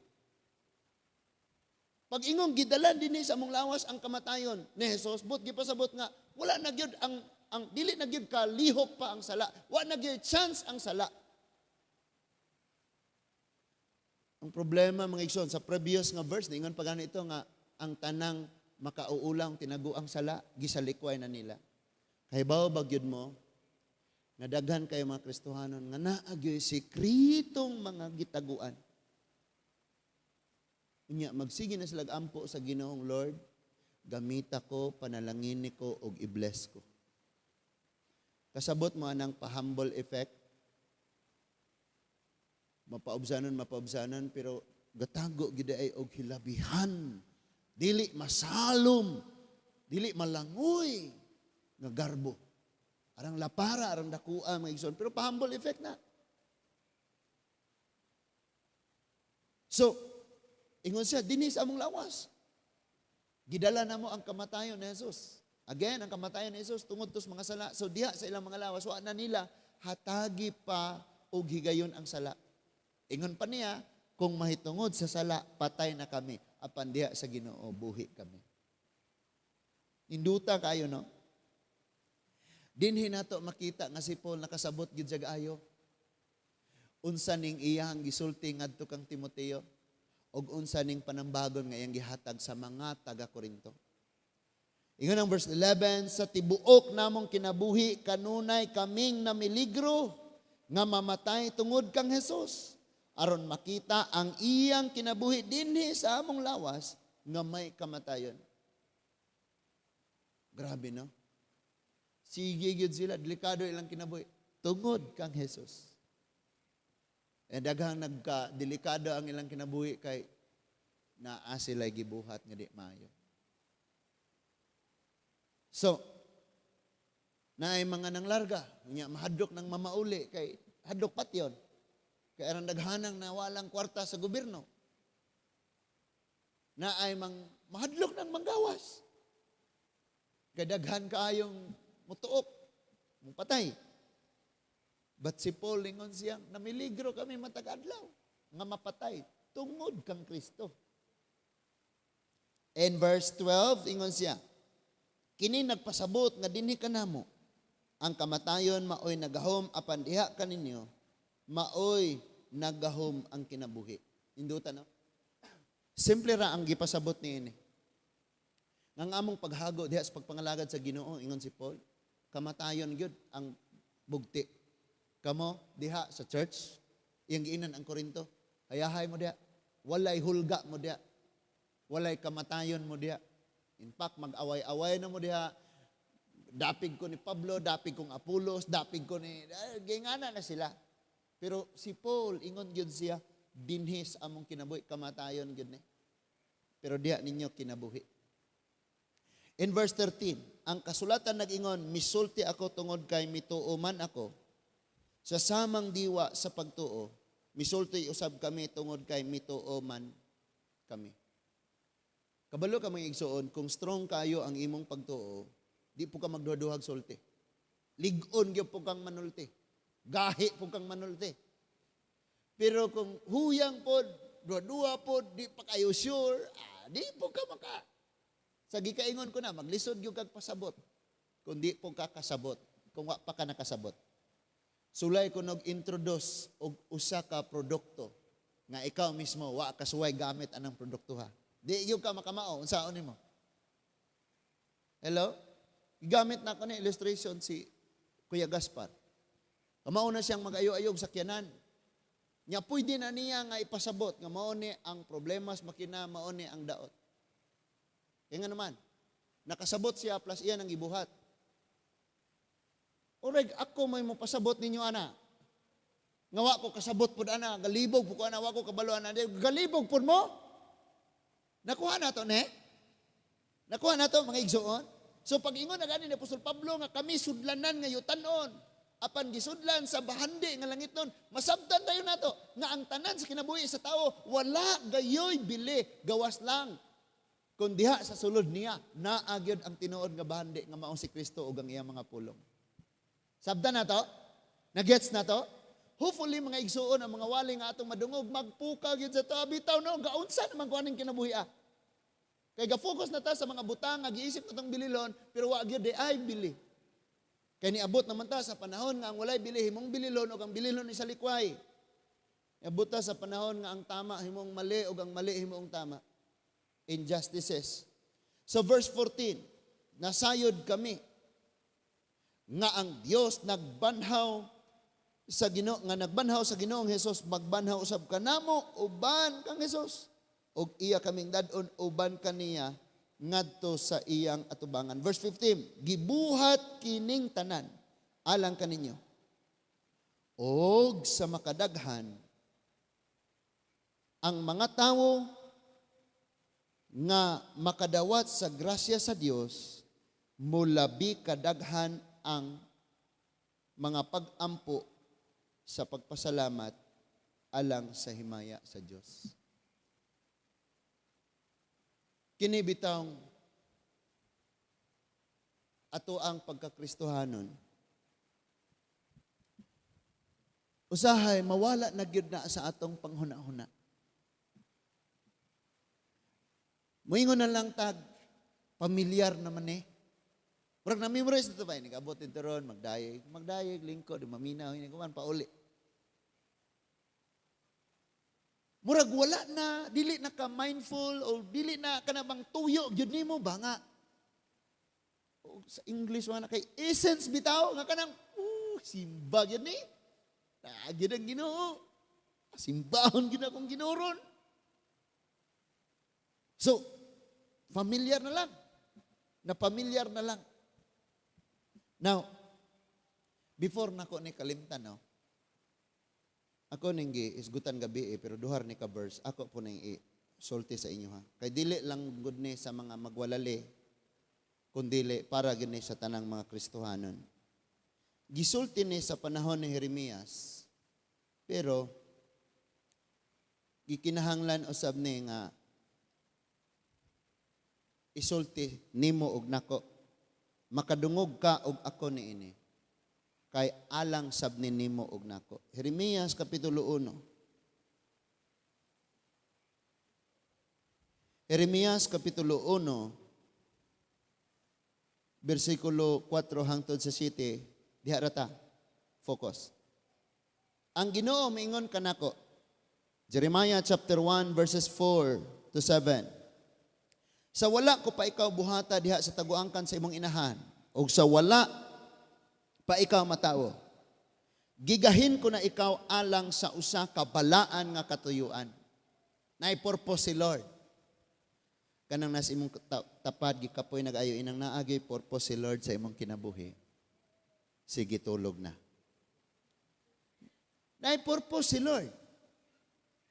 Pag ingong gidalan dinhi sa among lawas ang kamatayon ni Jesus, but gipasabot nga wala na gyud ang dili na gyud ka lihok pa ang sala. Wala na gyud chance ang sala. Ang problema mga igsoon sa previous nga verse ningon pa ganito nga ang tanang makauulang tinaguang sala gisalikway na nila. Kay bawo bagyud mo nadaghan kayo mga Kristohanon nga naagyoy sikritong mga gitaguan. Unya magsige na sila ampo sa Ginoong Lord, gamita ko, panalangin ko og i-bless ko. Kasabot mo anang pa-humble effect. Mapaubsanon pero gatago gid ay og hilabihan. Dili masalom, dili malangoy nga garbo. Arang lapara, arang dakua, mga igsoon. Pero pa-humble effect na. So, ingon siya, dinis among lawas. Gidala na mo ang kamatayon ni Jesus. Again, ang kamatayon ni Jesus, tungod tos mga sala. So, diha sa ilang mga lawas, wa na nila, hatagi pa og higayon ang sala. Ingon pa niya, kung mahitungod sa sala, patay na kami. Apan diha sa Ginoo, buhi kami. Induta kayo, no? Dinhi nato makita nga si Paul nakasabot gid sa gaayo. Unsa ning iyang gisulti ngadto kang Timoteo ug unsa ning panambagon nga iyang gihatag sa mga taga-Korinto. Ingon ang verse 11, sa tibuok namong kinabuhi kanunay kaming namiligro nga mamatay tungod kang Jesus aron makita ang iyang kinabuhi dinhi sa among lawas nga may kamatayon. Grabe, no? Sige gyud sila, delikado ilang kinabuhi. Tungod kang Jesus. Daghang nagka-delikado ang ilang kinabuhi kay naa sila gibuhat nga di maayo. So, naay mga nanglarga, mahadlok ng mamauli kay hadlok patyon. Kay arang daghanang nawalang kwarta sa gobyerno. Naay mahadlok ng manggawas. Kay daghan kaayong mutuok, mupatay. But si Paul ingon siya, namiligro kami matag adlaw nga mapatay tungod kang Kristo. In verse 12 ingon siya, kini nagpasabot nga dinhi kanamo ang kamatayon maoy nagahom apan diha kaninyo maoy nagahom ang kinabuhi. Indutan no? Simple ra ang gipasabot niini. Nga among paghago diha sa pagpangalagad sa Ginoo ingon si Paul, kamatayon gyud ang bugti. Kamo diha sa church, iyang giinan ang Korinto, hayahay mo diha, walay hulga mo diha, walay kamatayon mo diha. In fact, mag-away-away na mo diha, dapig ko ni Pablo, dapig kong Apolos, dapig ko ni, gingana na sila. Pero si Paul, ingon gyud siya, dinhis among kinabuhi, kamatayon gyud ni. Pero diha ninyo kinabuhi. In verse 13, ang kasulatan nag-ingon, misulti ako tungod kay mituo man ako, sa samang diwa sa pagtuo, misulti usab kami tungod kay mituo man kami. Kabalo ka mga igsoon, kung strong kayo ang imong pagtuo, di po ka magduha-duhag sulti. Ligon gyud po kang manulti. Gahi po kang manulti. Pero kung huyang pod, duha-duha pod, di pa kayo sure, di po ka maka. Sa gikaingon ko na, maglisod gyud kag pasabot. Kung di po ka kasabot, kung wa pa ka nakasabot. Sulay ko nag-introduce og usa ka produkto nga ikaw mismo wa ka suway gamit anang produkto ha. Di gyud ka makamao unsaon nimo? Hello? Gamit na ko ni illustration si Kuya Gaspar. Kamao na siyang mag-ayo-ayog sa sakyanan. Nya pwede na niya nga ipasabot nga mao ni ang problema sa makina, mao ni ang daot. Kaya nga naman, nakasabot siya plus iyan ang ibuhat. Oreg, ako may mo pasabot ninyo, ana. Nga ko kasabot po, ana. Galibog po ko, ana. Wa ko kabalo, ana. Galibog po mo? Nakuha na to, ne? Nakuha na to, mga igsoon. So, pag ingon na gani ni Apostol Pablo, nga kami sudlanan nga yutanon. Apan gisudlan sa bahandi nga langit nun. Masabtan tayo na to. Nga ang tanan sa kinabuhi sa tao, wala gayoy bili. Gawas lang. Kung diha sa sulod niya, naagyod ang tinuod nga bahandi nga maong si Kristo o ang iyang mga pulong. Sabda na to? Nagets na to? Hopefully, mga igsuon, ang mga wali nga atong madungog, magpuka yun sa to, bitaw no, gaunsa naman kung anong kinabuhi ah. Kaya ga-focus na ta sa mga butang, nag-iisip na itong bililon, pero wag yun, di ay bili. Kaya niabot naman ta sa panahon nga ang walay bili, himong bililon o ang bililon ni sa likway. Niabot ta sa panahon nga ang tama, himong mali o ang mali, himong tama. Injustices. So verse 14, nasayod kami, nga ang Dios nagbanhaw sa Ginoo nga nagbanhaw sa Ginoong Hesus magbanhaw usab kanamo uban kang Hesus ug iya kaming dadon uban kaniya ngadto sa iyang atubangan. Verse 15, gibuhat kining tanan alang kaninyo og sa makadaghan ang mga tawo nga makadawat sa grasya sa Dios mulabi kadaghan ang mga pag-ampo sa pagpasalamat alang sa himaya sa Diyos. Kini bitawng ato ang pagkakristohanon. Usahay, mawala na gyud na sa atong panghuna-huna. Moingon na lang tag, pamilyar naman eh. Murag na-memorize na ito ba? Nag-abot ito ron, magdayeg, lingko, di maminaw, hindi kuman, pauli. Murag wala na, dili na ka mindful, o dili na ka na bang tuyo, yun ni mo ba nga? O, sa English, wala na kay essence bitaw, nga ka nang, simba yun ni. Nagyan ang Ginoo. Simbahon yun akong ginuron. So, familiar na lang. Na familiar na lang. Now, before nako ni kalimtan, no? Ako ning isgutan gabi pero duhar ni ka verse, ako po ning sulti sa inyo ha. Kay dili lang gud ni sa mga magwalali, kundili para gid ni sa tanang mga Kristohanon. Gisulti ni sa panahon ni Jeremias, pero gikinahanglan usab ni nga isulti nimo og nako. Makadungog ka og ako niini. kay alang sabnin nimo og nako. Jeremias Kapitulo 1. Jeremias Kapitulo 1, versikulo 4 hangtod sa 7, diha rata. Focus. Ang Ginoo miingon kanako, Jeremiah chapter 1 verses 4 to 7. Sa wala ko pa ikaw buhata diha sa taguangkan sa imong inahan, ug sa wala pa ikaw matawo. Gigahin ko na ikaw alang sa usa ka balaan nga katuyuan. Naay purpose si Lord. Kanang nas imong tapad gikapoy nagayo inang naagi purpose si Lord sa imong kinabuhi. Sige tulog na. Naay purpose si Lord.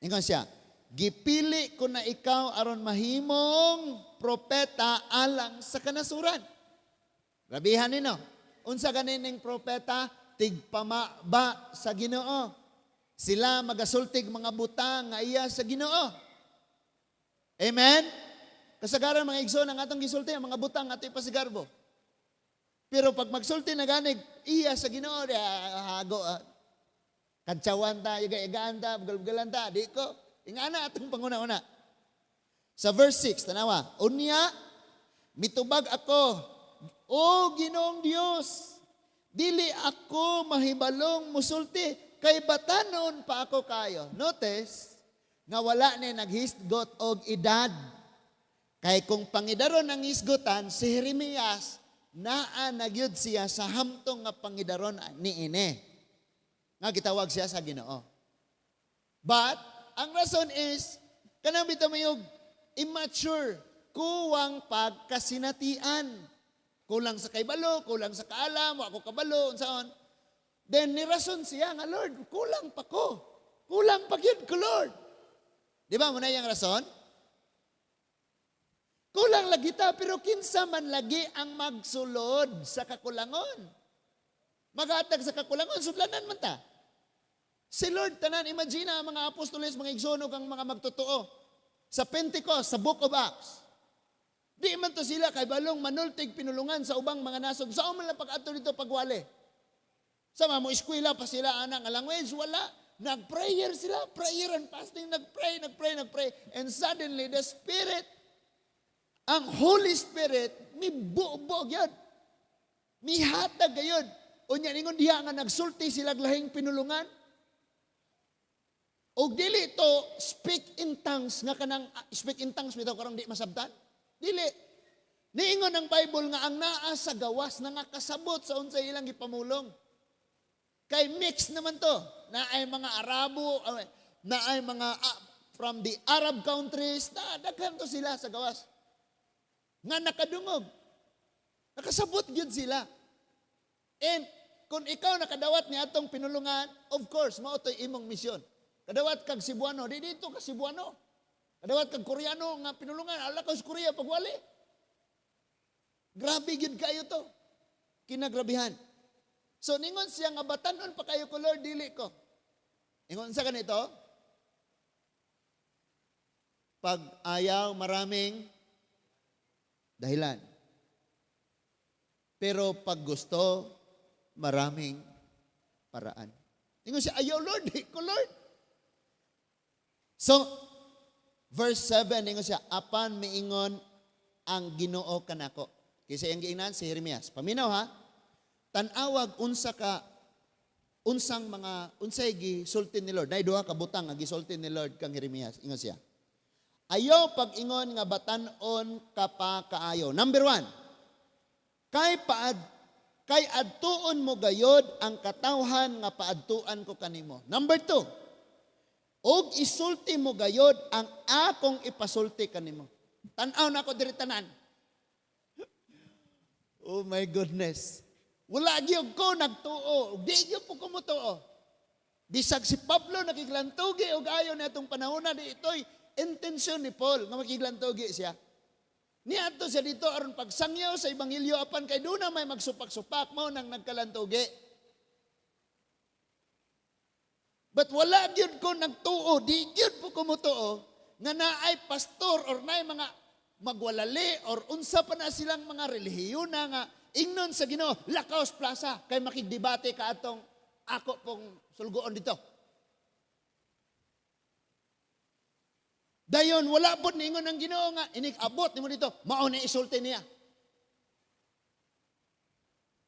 Ingon siya, gipili ko na ikaw aron mahimong propeta alang sa kanasuran. Rabihan nino. Unsa ganineng propeta tigpamaba sa Ginoo. Sila magasultig mga butang nga iya sa Ginoo. Amen. Kasagaran mga igsoon ang atong gisulti ang mga butang ato ipasigarbo. Pero pag magsulti na ganig iya sa Ginoo hago kantsawan ta, iga-igaan ta, bugal-bugalan ta, di ko. Ingana atong panguna-una. Sa verse 6, tanawa, unya, mitubag ako, O Ginoong Dios, dili ako mahibalong musulti, kay batanon pa ako kayo. Notice, nga wala ni naghisgot og edad. Kay kung pangidaron ang hisgutan, si Jeremias, naa nagyud siya sa hamtong nga pangidaron ni ine. Nga gitawag siya sa Ginoo. But, ang rason is, kanang bitamayog immature, kuwang pagkasinatian. Kulang sa kaibalo, kulang sa kaalam, ako kabalo, unsaon. Then, nirason siya nga, Lord, kulang pa ko. Kulang pa yun ko, Lord. Di ba, muna yung rason? Kulang lagi ta, pero kinsa man lagi ang magsulod sa kakulangon. Magatag sa kakulangon, sudlanan man ta. Si Lord, tanan, imagine ang mga apostoles, mga igsonog, ang mga magtotoo. Sa Pentecost, sa Book of Acts. Di man to sila kay balong manultig pinulungan sa ubang mga nasod. Saan man lang pag-ato dito pagwali? Sa mga mo eskwela pa sila, anak, nga language, wala. Nag-prayer sila, prayer and fasting, nag-pray. And suddenly, the Spirit, ang Holy Spirit, may buog yun. May hatag yun. O niya, ningon diha nga nagsulti sila lahing pinulungan. O dili to speak in tongues nga kanang speak in tongues bitaw karang di masabtan. Dili. Niingon ang Bible nga ang naa sa gawas na nga kasabot sa unsay ilang gipamulong. Kay mix naman to. Na ay mga Arabo, na ay mga from the Arab countries, daghan to sila sa gawas. Nga nakadungog. Nakasabot gyud sila. And kung ikaw nakadawat ni atong pinulungan, of course, mao toy imong misyon. Kadawat kag Cebuano, di dito ka Cebuano. Kadawat kag Koreano nga pinulungan, ala ka sa Korea pagwali. Grabe gid kayo to. Kinagrabihan. So ningon siya nga batanon pa kayo ko Lord dili ko. Ingon sa kanito, pag ayaw maraming dahilan. Pero pag gusto, maraming paraan. Ingon siya, ayaw Lord, di ko Lord. So, verse 7, ingon siya, apan miingon ang Ginoo kanako. Kasi ang giingnan si Jeremias. Paminaw ha, tanawag unsang mga, unsay gisulti ni Lord. Nay duha ka butang nga gisulti ni Lord kang Jeremias. Ingon siya, ayaw pag-ingon nga batanon ka pa kaayo. Number 1, kay adtuon mo gayod ang katawhan nga paadtuan ko kanimo. Number 2, og isulti mo gayod ang akong ipasulti kanimo. Tan-aw na ako diri tanan. Oh my goodness. Wala gyud ko nagtuo, di gyud po ko motuo. Bisag si Pablo nakiglantugi og ayo na itong panahon na di ito'y intensyon ni Paul nga makiglantugi siya. Niadto siya dito aron pagsangyaw sa ebanghelyo apan kay doon na may magsupak-supak mo nang nagkalantugi. But wala gyud ko nagtuo, di gyud po ko motuo nga naay pastor or naay mga magwalali or unsa pa na silang mga relihiyon na nga Ingnon sa Ginoo, Lacaus Plaza, kay makigdebate ka atong ako pong sulgoon dito. Dayon, wala po ningon ang Ginoo nga, inig-abot nimo dito, mao na isulti niya.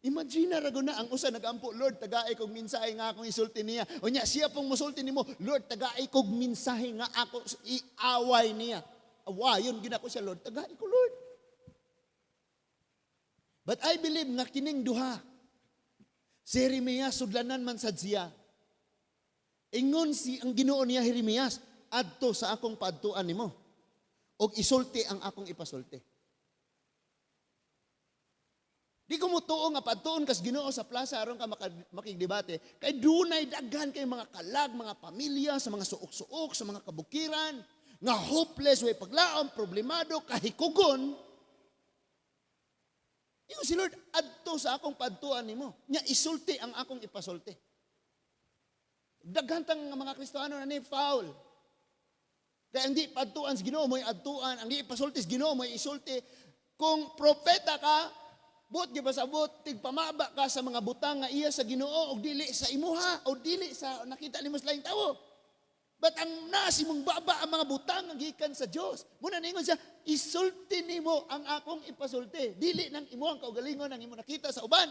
Imagine rago na ang usa nagampo, Lord, tagaay kog mensahe nga akong isulti niya. O nya, siya pong musulti nimo, Lord, tagaay kog mensahe nga ako iaway niya. Awayon ginako siya, Lord, tagaay ko, Lord. But I believe nga kining duha, si Jeremias sudlanan man sad siya. Ingon si ang Ginoo niya Jeremias, adto sa akong paadtuan nimo. Og isulti ang akong ipasulti. Di ko mutuo nga paadtuon kas Ginoo sa plaza aron ka makigdebate. Kay dunay daghan kay mga kalag, mga pamilya sa mga suok-suok, sa mga kabukiran, nga hopeless, way paglaom, problemado, kahikugon. Yung si Lord, adto sa akong paadtuan nimo. Nya isulti ang akong ipasulti. Daghantang mga Kristiyano na ni foul. Kaya ang di paadtuan sa Ginoo mo'y adtuan, ang di ipasulti sa Ginoo mo'y isulti. Kung propeta ka, buot gibasabot, tigpamaba ka sa mga butang nga iya sa Ginoo o dili sa imuha o dili sa nakita nimo sa laing tawo. But ang nasi mong baba ang mga butang ang gikan sa Dios. Muna ningon siya, isulti nimo ang akong ipasulti. Dili nang imuhang kaugalingon ang imo nakita sa uban.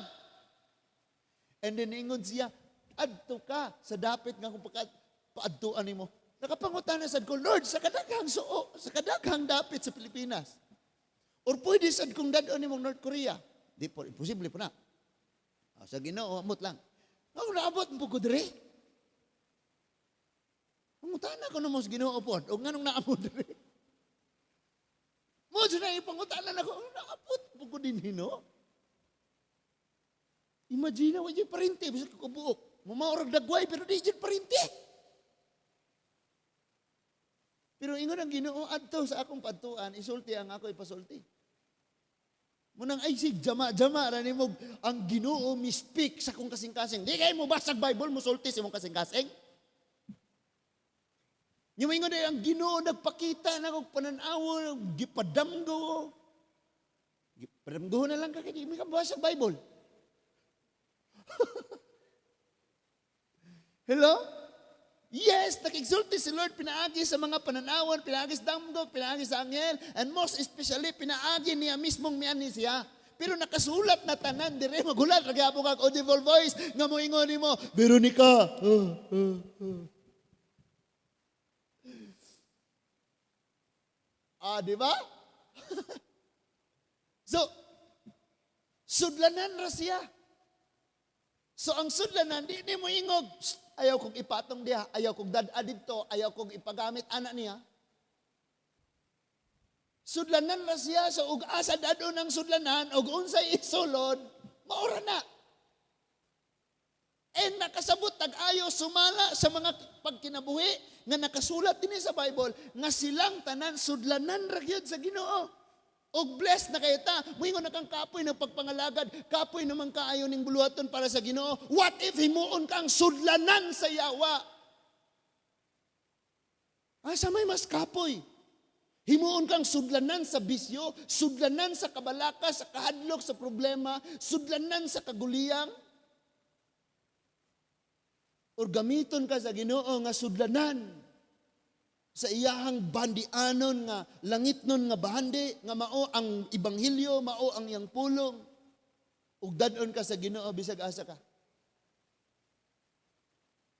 And then ningon siya, adto ka sa dapit nga kung paadtuan nimo. Nakapangutana sad ko, Lord, sa kadaghang suo, sa kadaghang dapit sa Pilipinas. Or pwede sad kung dadon nimong North Korea. Di po, imposible po na. Sa Ginoo, amot lang. Ang naabot mo ko dire. Pangutana ko naman sa Ginoo po. O nga nung naabot dire. Mo dyan na ipangutanan ako, ang naabot po ko din hino. Imagine mo dyan parinti, bisa ko buok. Mamaorag dagway, pero di dyan parinti. Pero ingon ang Ginoo, adto sa akong patuan, isulti ang ako ipasulti. Munang ay sig jama-jama ra nimo ang Ginoo mi-speak sa kung kasing-kasing. Di kay mo basag Bible mo sulti sa imong kasing-kasing. Yung ingon ang Ginoo nagpakita na kog pananaw, gipadamgo. Gipadamgo na lang ka kay mi ka basag Bible. Hello? Yes, nakigsulti si Lord, pinaagi sa mga pananawan, pinaagi sa damgog, pinaagi sa anghel, and most especially, pinaagi niya mismong miani siya. Pero nakasulat na tanan, dire, magulat, nagyapong kag audible voice, nga mo ingon mo, Veronica. Di ba? So, sudlanan ra siya. So, ang sudlanan, di mo ingog, ayaw kong ipatong diha, ayaw kong dad-a dito, ayaw kong ipagamit anak niya. Sudlanan na siya sa ug-asa dado ng sudlanan, ug unsay isulod, maura na. And nakasabot tag-ayo sumala sa mga pagkinabuhi nga nakasulat din sa Bible nga silang tanan sudlanan ra gyud sa Ginoo. Og blessed na kayo ta, muingon na kang kapoy ng pagpangalagad, kapoy naman kaayo ning buluhaton para sa Ginoo. What if himuon kang sudlanan sa yawa? Asa may mas kapoy? Himuon kang sudlanan sa bisyo, sudlanan sa kabalaka, sa kahadlok, sa problema, sudlanan sa kaguliyang. Or gamiton ka sa Ginoo nga sudlanan sa iyahang bandianon nga langitnon nga bahandi nga mao ang ibanghilyo, mao ang iyang pulong. Ug dadon ka sa Ginoo bisag asa ka.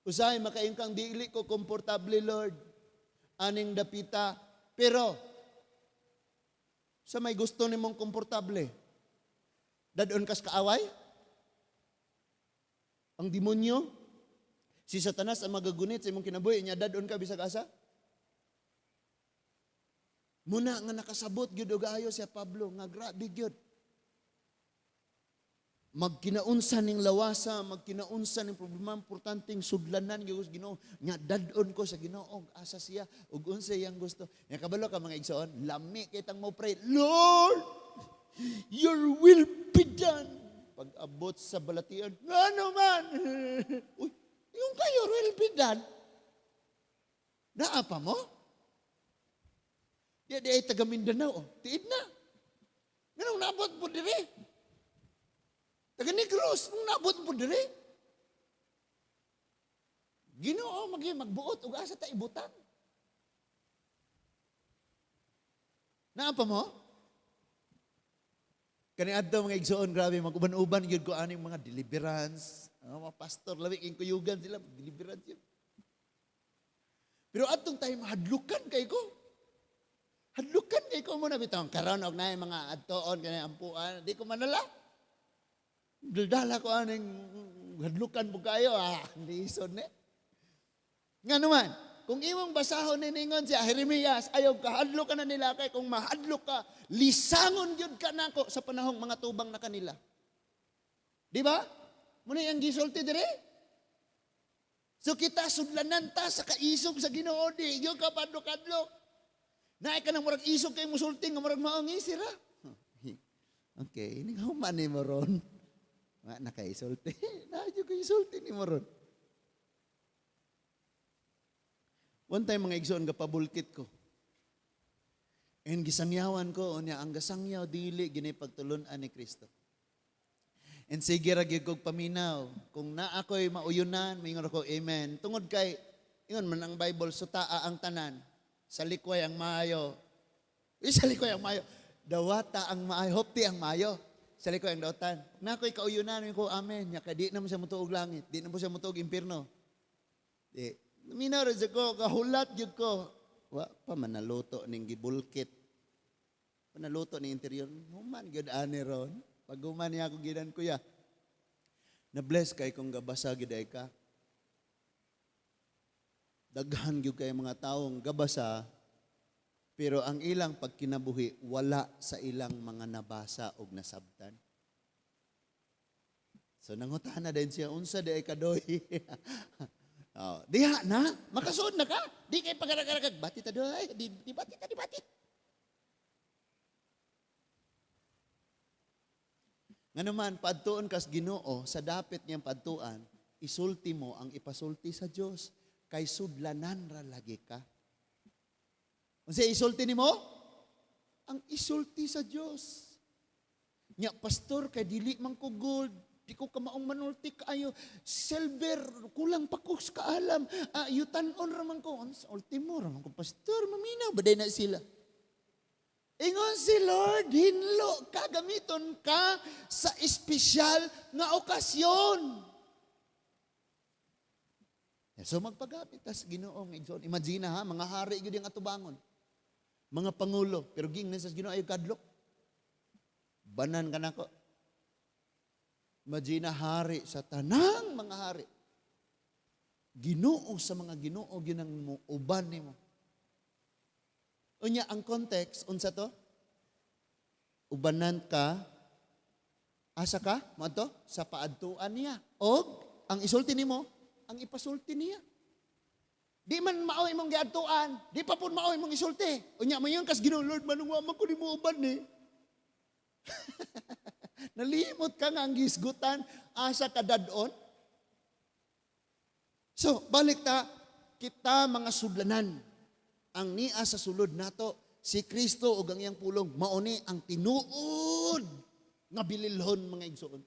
Usahay makaing kang dili ko komportable, Lord. Aning dapita, pero sa may gusto nimong komportable, dadon kas kaaway? Ang demonyo, si Satanas ang magagunit sa imong kinabuhi niya, dadon ka bisag asa? Muna nga nakasabot gyud og ayo siya Pablo nga grabe gyud. Magkinaunsa ning lawasa, magkinaunsa ning problema, importanteng sudlanan gyud Ginoo. Nya dadon ko sa Ginoo asa siya ug unsay iyang gusto. Nya kabalo ka mga igsoon, lami kitang mo pray, Lord, your will be done. Pag abot sa balatian, ano man. Uy, yung kayo will be done. Naapa mo? Di ay taga Mindanao. Tiid na. Ganun nabot po dire. Taga Negros, nung nabot po dire. Ginoo magbuot ug asa ta ibutan. Naapa mo? Kaniadto mga igsoon, grabe, mag-uban-uban yun ko aning mga deliverance. Mga pastor, labi, kuyugan sila, deliverance yun. Pero atong time, hadlukan kay ko. Hadlukan kay ko muna bitong. Karon og na mga adtoon, kanay ampuan, di ko manala. Daldala ko aning hadlukan mo kayo, hindi ison eh. Nga naman, kung imong basahon niningon siya, Jeremias, ayaw kahadlo ka na nila kay kung mahadlo ka, lisangon yun ka nako sa panahong mga tubang na kanila. Di ba? Muna yung gisulti dire. So kita sudlanan ta sa kaisog sa Ginoo di, yung kapadlo-kadlo. Naay ka nang murag isog kay musulti nga murag maong isira. Okay, ini human ni mo ron. Nakaisulti. Naadyo ko isulti ni mo ron. One time mga igsoon kapabulkit ko. And gisangyawan ko, unya ang gasangyaw dili ginay pagtulunan ni Kristo. And sige ra gyud kog paminaw, kung na ako'y mauyunan, mingon ako amen. Tungod kay ingon man ang Bible sutaa ang tanan, sa likway ang maayo. Sa likway ang maayo. Dawata ang maayo, hopti ang maayo. Sa likway ang dawatan. Na ako'y kauyunan, mingon ko amen. Nya kay di na mo siya mutuog langit, di na mo siya mutuog impierno. Di minaw ra ko, kahulat yun ko. Wa pa manaluto ning gibulkit. Panaluto ning interior. Human gyud ani ron. Pag human niya ako gidan kuya. Na-bless kay kung gabasa giday ka. Daghan gyud kay mga taong gabasa. Pero ang ilang pagkinabuhi wala sa ilang mga nabasa og nasabtan. So nangutana din siya unsa di ay kadoy. Oh, diha na, makasuod na ka. Di kay pagkaragag, bati ta doy, di bati ta, di bati. Nga naman, padtuon kas Ginoo, sa dapit niyang padtuan, isulti mo ang ipasulti sa Dios kay sudlanan ra lagi ka. Unsa isulti nimo? Ang isulti sa Dios. Nya pastor kay dili man ko gold, di ko kamaong manulti kaayo. Silver, kulang pa ko kaalam. Yutanon raman ko. Ultimo raman ko, pastor, maminaw. Baday na sila. Ingon si Lord, hinlo ka, gamiton ka sa espesyal nga okasyon. So magpagamit tas Ginoong igsoon. Imagine ha, mga hari gyud ang atubangon. Mga pangulo, pero ging sa Ginoo ayo kadlok. Banan ka nako. Imagine hari sa tanang mga hari. Ginoo sa mga Ginoo ginang mo uban nimo. Unya ang context unsa to? Ubanan ka asa ka? Mo to sa paadtuan niya. Og ang isulti nimo, ang ipasulti niya. Di man mao imong giadtuan, di pa pud mao imong isulti. Unya mayon kas Ginoo, Lord, manungwa man ko nimo uban ni. Nalimot ka nga ang gisgutan asa kadadon. So, balik ta, kita mga sudlanan. Ang niya sa sulod nato, si Kristo o ang iyang pulong, mauni ang tinuod nga bililhon mga igsoon.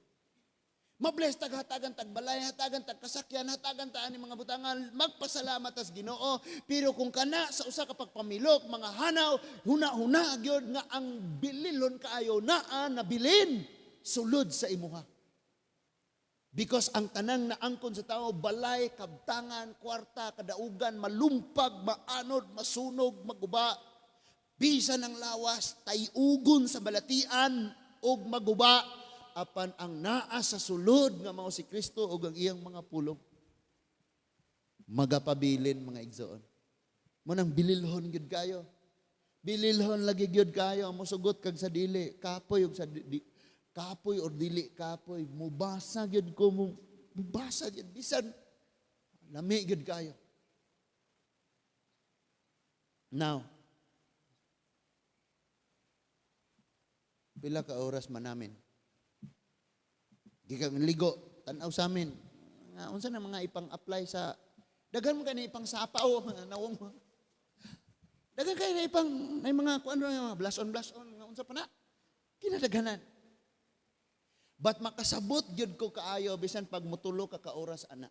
Mabless hatagan tagbalay, hatagan tagkasakyan, hatagan taan ni mga butangan, magpasalamat as Ginoo. Pero kung kana sa usa ka pagpamilok, mga hanaw, huna-huna gyud nga ang bililhon kaayo naa nabilin sulod sa imuha. Because ang tanang naangkon sa tao, balay, kabtangan, kwarta, kadaugan, malumpag, maanod, masunog, maguba, bisan ng lawas, tayugon sa balatian, og maguba, apan ang naa sa sulod nga mao si Kristo og ang iyang mga pulong. Magapabilin mga igsoon. Munang bililhon gyud kayo. Bililhon lagi gyud kayo, mosugot kag sa dili, kapoy og sa kapoy or dili kapoy, mubasa gyud ko, mubasa gyud bisan lami gyud kayo. Now, pila ka oras man namin. Gikang ligo, tanaw sa amin. Unsa na mga ipang-apply sa daghan mo kay na ipang sapaw, nawong. Daghan kay na ipang may mga kuan mga blush on, unsa pa na? Kinadaghanan. But makasabot gyud ko kaayo bisan pag mutulo ka oras ana.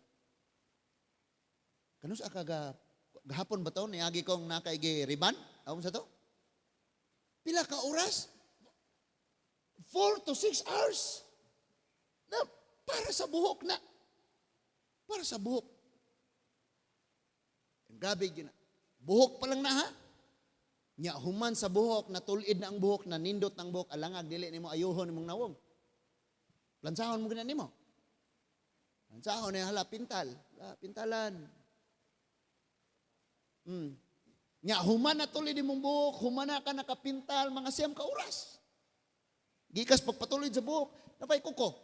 Kanus akaga gahapon ba to niagi kong nakay riban? Awon sa to? Pila ka oras? 4 to 6 hours. Na para sa buhok na. Para sa buhok. Grabe yun na. Buhok pa lang na ha. Nya human sa buhok, natulid na ang buhok, nanindot ng buhok, alangag, dili nimo ayuhon nimong nawong. Lansahon mo ganyan nimo. Lansahon na hala, pintal. Pintalan. Nya human natulid nimong buhok, human na ka nakapintal, mga siyam ka oras. Gikas pagpatuloy sa buhok, napay kuko.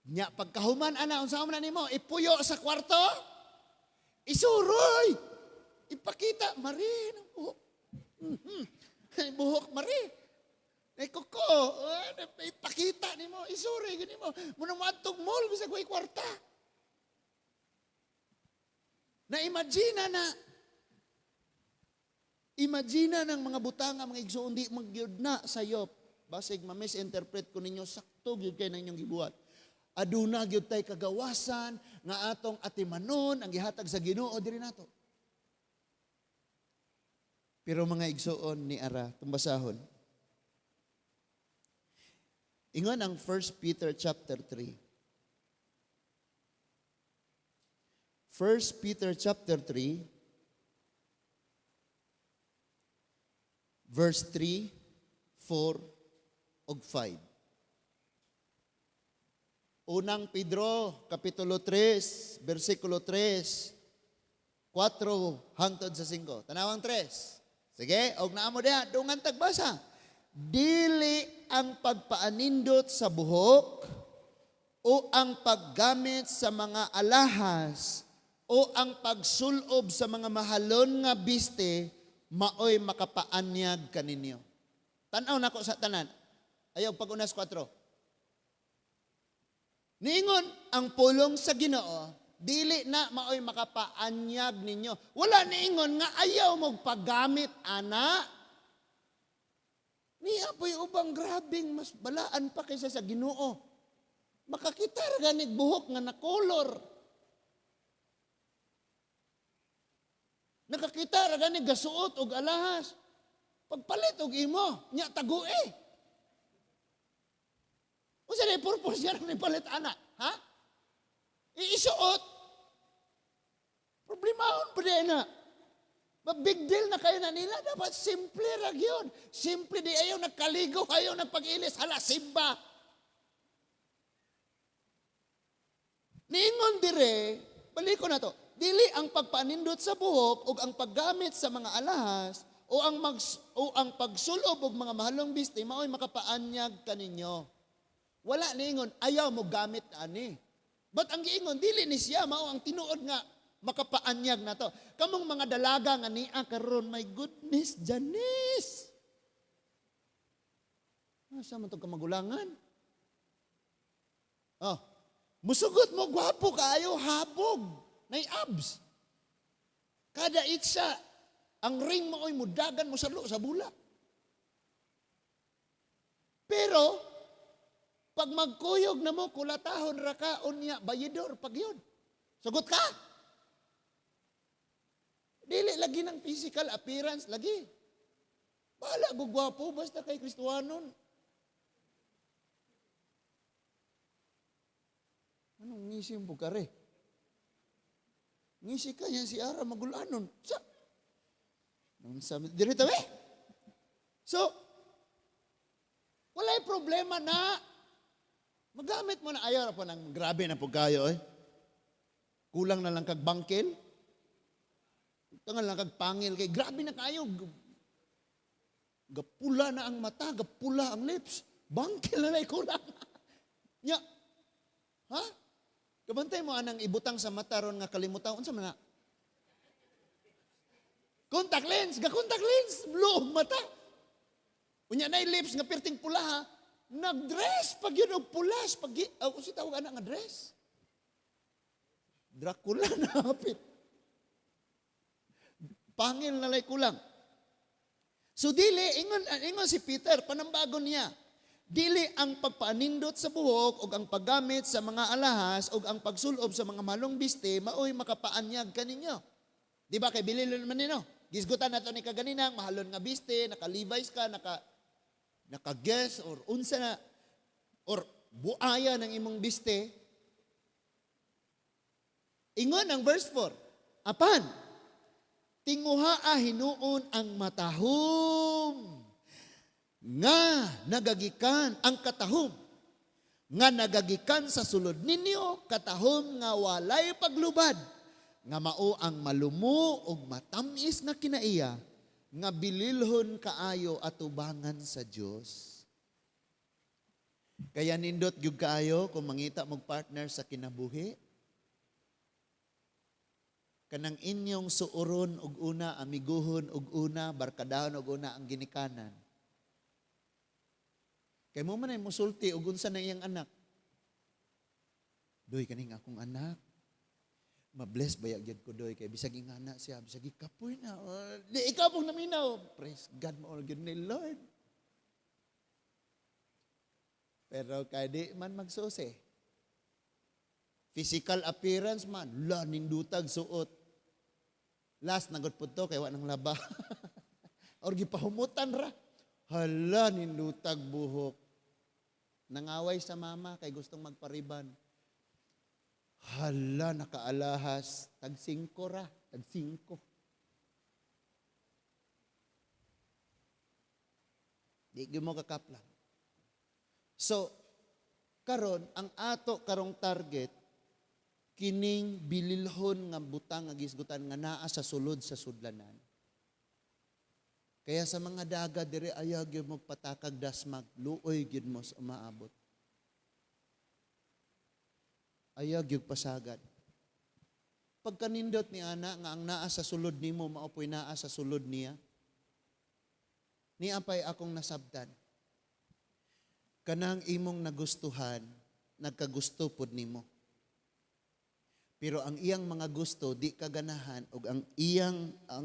Nya pagkahuman ana, unsa man nimo, ipuyo sa kwarto, isuroy, ipakita, mari ng buhok. Buhok, mari. Ay kuko, ipakita nimo, isuroy, gani mo. Muna matog mall, bisa ko kwarta. Imagine ng mga butanga, mga igsoon, di magyod na sayop. Basig ma-misinterpret ko ninyo, sakto gyud kay na inyong gibuhat. Aduna gyud tay kagawasan nga atong atimanon ang gihatag sa Ginoo diri nato. Pero mga igsoon ni ara tumbasahon. Ingon ang 1 Peter chapter 3. 1 Peter chapter 3 verse 3, 4 ug 5. Unang Pedro, Kapitulo 3, versikulo 3, 4 hangtod sa 5. Tanawang 3. Sige, og naamo diha, dungan tagbasa. Dili ang pagpaanindot sa buhok o ang paggamit sa mga alahas o ang pagsulob sa mga mahalon nga biste maoy makapaanyag kaninyo. Tanaw nako sa tanan. Ayaw pag-unas 4. Niingon ang pulong sa Ginoo, dili na maoy makapaanyag ninyo. Wala niingon nga ayaw mo paggamit, ana. Niya po'y ubang grabing mas balaan pa kaysa sa Ginoo. Makakita ra ganig buhok nga nakolor. Nakakita ra ganig gasuot og alahas. Pagpalit og imo, nya tague. Unsa ni purpose yan ni palit ana? Ha? Iisuot. Problemahon pa din na. Big deal na kayo na nila. Dapat simple ra yun. Simple di ayaw nagkaligo, ayaw nagpag-ilis. Hala, simba. Niingon dire, baliko na to. Dili ang pagpanindot sa buhok o ang paggamit sa mga alahas o ang pagsulob og mga mahalong biste maoy makapaanyag kaninyo. Wala niingon ayaw mo gamit ani. But ang giingon dili ni siya mao ang tinuod nga makapaanyag na to. Kamong mga dalaga nga niya karon, my goodness, Janice. Asa man to kamagulangan? Oh, musugot mo gwapo kaayo habog. Nay abs. Kada itsa, ang ring mo oy mudagan mo sa bula. Pero, pag magkuyog na mo, kulatahon ra ka, unya, bayidor, pag yun. Sugot ka. Dili lagi ng physical appearance, lagi. Bahala, gugwapo, basta kay Kristuhanon. Anong ngisim po kare? Ngisi ka yan si Ara magulanon. Dirito eh. So, wala'y problema na magamit mo na ayaw po ng grabe na po kayo eh. Kulang na lang kag bangkel. Tangal lang kag pangil kay grabe na kayo. Gapula na ang mata, gapula ang lips. Bangkel na lang kulang. Nya. Ha? Kabantay mo anang ibutang sa mata ron nga kalimutan. Unsa man na? Contact lens, ga-contact lens, blue mata. Unya na lips nga perting pula ha. Nag-dress pag yun og pulas pag si tawag ana nga dress. Dracula na hapit. Pangil na lay kulang. So dili ingon si Peter panambagon niya. Dili ang pagpaanindot sa buhok o ang paggamit sa mga alahas o ang pagsulob sa mga malong biste, maoy makapaanyag kaninyo. Di ba kay bilil naman nino? Gisgutan nato ni kaganinang, mahalon nga biste, naka-Levi's ka, naka-guess or unsa na, or buaya ng imong biste. Ingon ang verse 4, apan, tinguhaa hinuon ang matahom nga nagagikan ang katahom nga nagagikan sa sulod ninyo, katahom nga walay paglubad nga mao ang malumo ug matamis nga kinaiya nga bililhon kaayo atubangan sa Dios. Kaya nindot gyud kaayo kung mangita mog partner sa kinabuhi, kanang inyong suoron og una, amiguhon og una, barkadahon og una ang ginikanan. Kay mo man ay musulti og unsa na iyang anak. Doy kaning akong anak. Ma-bless bayag gyud ko doy kay bisag ingana siya, bisag ikapoy na. Di ikaw pong naminaw. Praise God mo gyud ni Lord. Pero kay di man magsusi. Physical appearance man, la nindutag suot. Last nagot pud to kay wa nang laba. Or gipahumutan ra. Hala nindutag buhok. Nangaway sa mama kay gustong magpariban. Hala nakaalahas, tag 5 ra, tag 5. Di gyud mo kakaplan. So karon ang ato karong target kining bililhon nga butang nga gisgutan nga naa sa sulod sa sudlanan. Kaya sa mga daga dire ayaw gyud mo patakag dasmag, luoy gyud mo sa umaabot. Ayaw gyud pasagad. Pagkanindot ni ana nga ang naa sa sulod nimo mao poy naa sa sulod niya. Ni apay akong nasabtan. Kanang imong nagustuhan, nagkagusto pud nimo. Pero ang iyang mga gusto di ka ganahan ug ang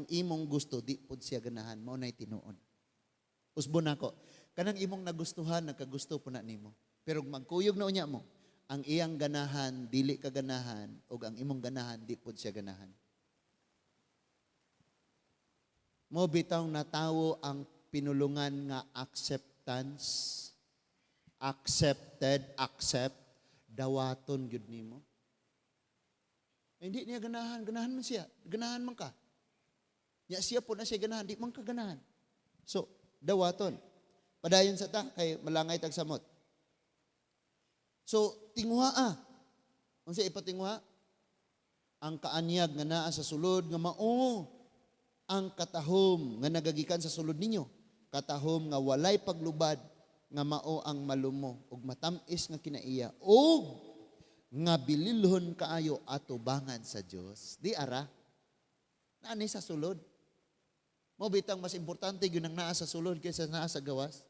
imong gusto di pud siya ganahan, mao nay tinuod. Usbon nako, kanang imong nagustuhan nagkagusto po na nimo. Pero magkuyog na unya mo, ang iyang ganahan dili ka ganahan ug ang imong ganahan di pud siya ganahan. Mo bitaw natawo ang pinulungan nga acceptance, accept, dawaton gyud nimo. Hindi niya ganahan man siya. Ganahan man ka. Nya siya po na siya ganahan, di man ka ganahan. So, dawaton. Padayon sa ta, kay malangay tag samot. So, tinguha Unsa ipatinguha? Ang kaanyag nga naa sa sulod nga mao ang katahom nga nagagikan sa sulod ninyo. Katahom nga walay paglubad nga mao ang malumo ug matamis nga kinaiya. Ug nga bililhon kaayo atubangan sa Dios. Di ara. Naani sa sulod. Mo bitang mas importante gyud ang naa sa sulod kaysa naa sa gawas.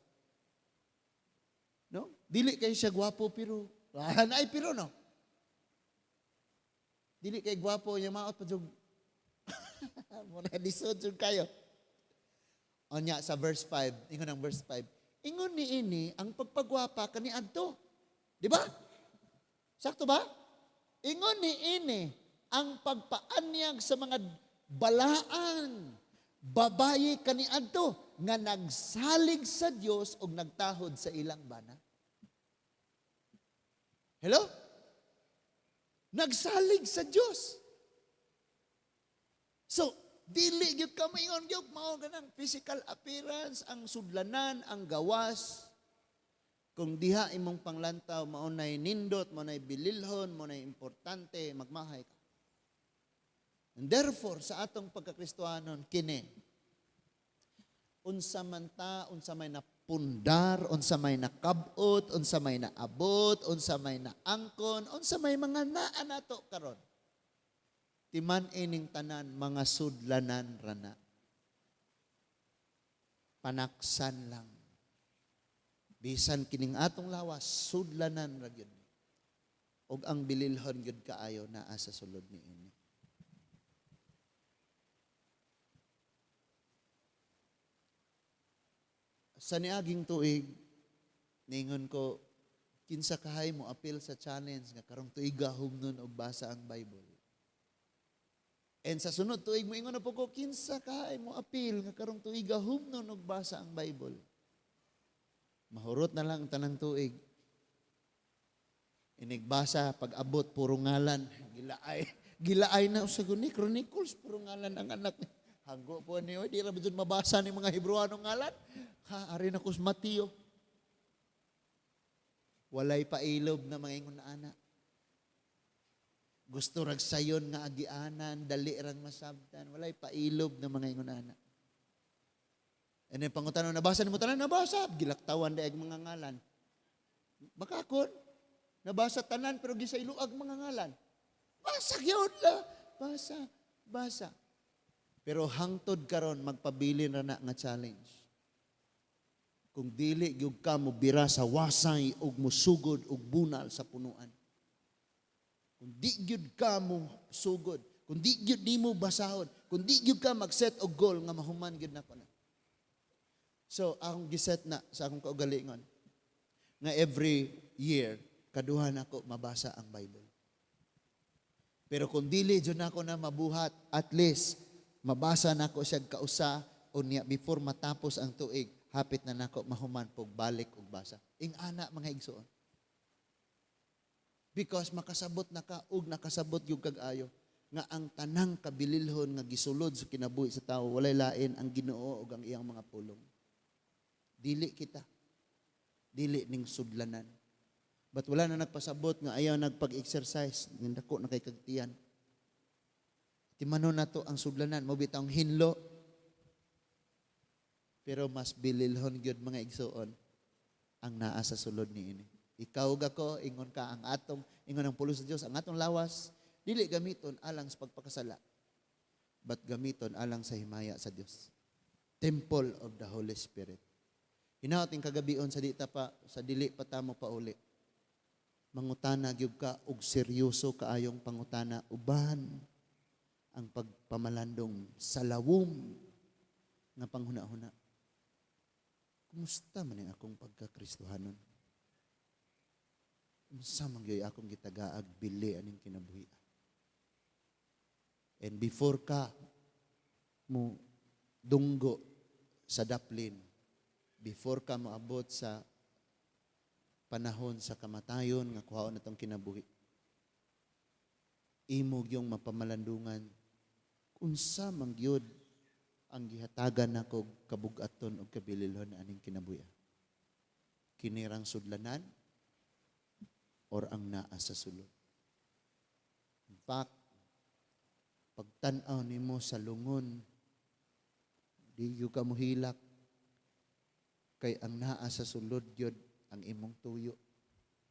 No? Dili kay siya gwapo pero ay pero no. Dili kay gwapo nya maot pa jud. Mo na lisod jud kayo. Onya sa verse 5, ingon ang verse 5. Ingon ni ini ang pagpagwapa kaniadto. Di ba? Sakto ba? Ingon ni ini ang pagpaanyag sa mga balaan, babayi kaniadto nga nagsalig sa Dios ug nagtahod sa ilang bana. Hello? Nagsalig sa Dios. So, dili gyud ka maingon gyud mao ganang physical appearance, ang sudlanan, ang gawas. Kung diha imong panglantaw, maunay nindot, maunay bililhon, maunay importante, magmahay ka. And therefore, sa atong pagkakristohanon, kini, unsa man ta, unsa may napundar, unsa may nakabot, unsa may naabot, unsa may naangkon, unsa may mga naa nato karon. Timan ining tanan, mga sudlanan rana. Panaksan lang. Bisan kining atong lawas, sudlanan ra gyud. Og ang bililhon gyud kaayo naa sa sulod niini. Sa niaging tuig, Ningon ko, kinsa kahay mo apil sa challenge nga karong tuig humnon og basa ang Bible. And sa sunod tuig mo ingon na po ko, kinsa kahay mo apil nga karong tuig humnon og basa ang Bible. Mahurot na lang ang tanang tuig. Inigbasa pag abot puro ngalan, gilaay na sa guni Chronicles puro ngalan ang anak ni. Hanggo po niyo, di ra bidun mabasa ni mga Hebrewanong ngalan. Ha, ari na kus Mateo. Walay pailob na mga ingon na anak. Gusto rag sayon nga agianan, dali rang masabtan. Walay pailob na mga ingon na anak. And then pangutanon, nabasa ni mo tanan, nabasa. Gilaktawan daig mga ngalan. Makakon, nabasa tanan pero gisailuag mga ngalan. Basa gyud la. Basa. Pero hangtod karon magpabilin ra na nga challenge. Kung dili gyud ka mo bira sa wasay ug musugod og bunal sa punuan. Kung di gyud ka mo sugod, kung di gyud nimo basahon, kung di gyud ka mag-set og goal nga mahuman gyud nako na. So, akong giset na sa akong kaugalingon nga every year kaduha nako mabasa ang Bible. Pero kung dili jud nako na mabuhat, at least mabasa nako siya kausa unya before matapos ang tuig. Hapit na nako mahuman pog balik og basa. Ing ana mga igsoon. Because makasabot na ka ug nakasabot yung kag-ayo nga ang tanang kabililhon nga gisulod sa kinabuhi sa tawo walay lain ang Ginoo ug ang iyang mga pulong. Dili kita. Dili ning sudlanan. But wala na nagpasabot nga ayaw nagpag-exercise ning dako na kay kagtiyan. Timano na to ang sudlanan mo bitang hinlo. Pero mas bililhon gyud mga igsoon ang naa sa sulod niini. Ikaw ug ako ingon ka ang atong ingon ang pulo sa Dios ang atong lawas dili gamiton alang sa pagpakasala but gamiton alang sa himaya sa Dios. Temple of the Holy Spirit. Hinaoting kagabion sa dili pa ta mo pauli. Mangutana gyud ka og seryoso kaayong pangutana uban ang pagpamalandong sa lawom nga panghuna-huna. Kumusta man ang akong pagkakristohanon? Kumusta man gyud akong gitagaag bili aning kinabuhi? And before ka mo dunggo sa daplin, before ka moabot sa panahon sa kamatayon nga kuhaon natong kinabuhi, imog yung mapamalandungan unsa man gyud ang gihatagan nako kabug-aton og kabililhon aning kinabuhi. Kinirang sudlanan or ang naa sa sulod. In fact, pagtan-aw nimo sa lungon, di gyud ka mohilak kay ang naa sa sulod gyud ang imong tuyo.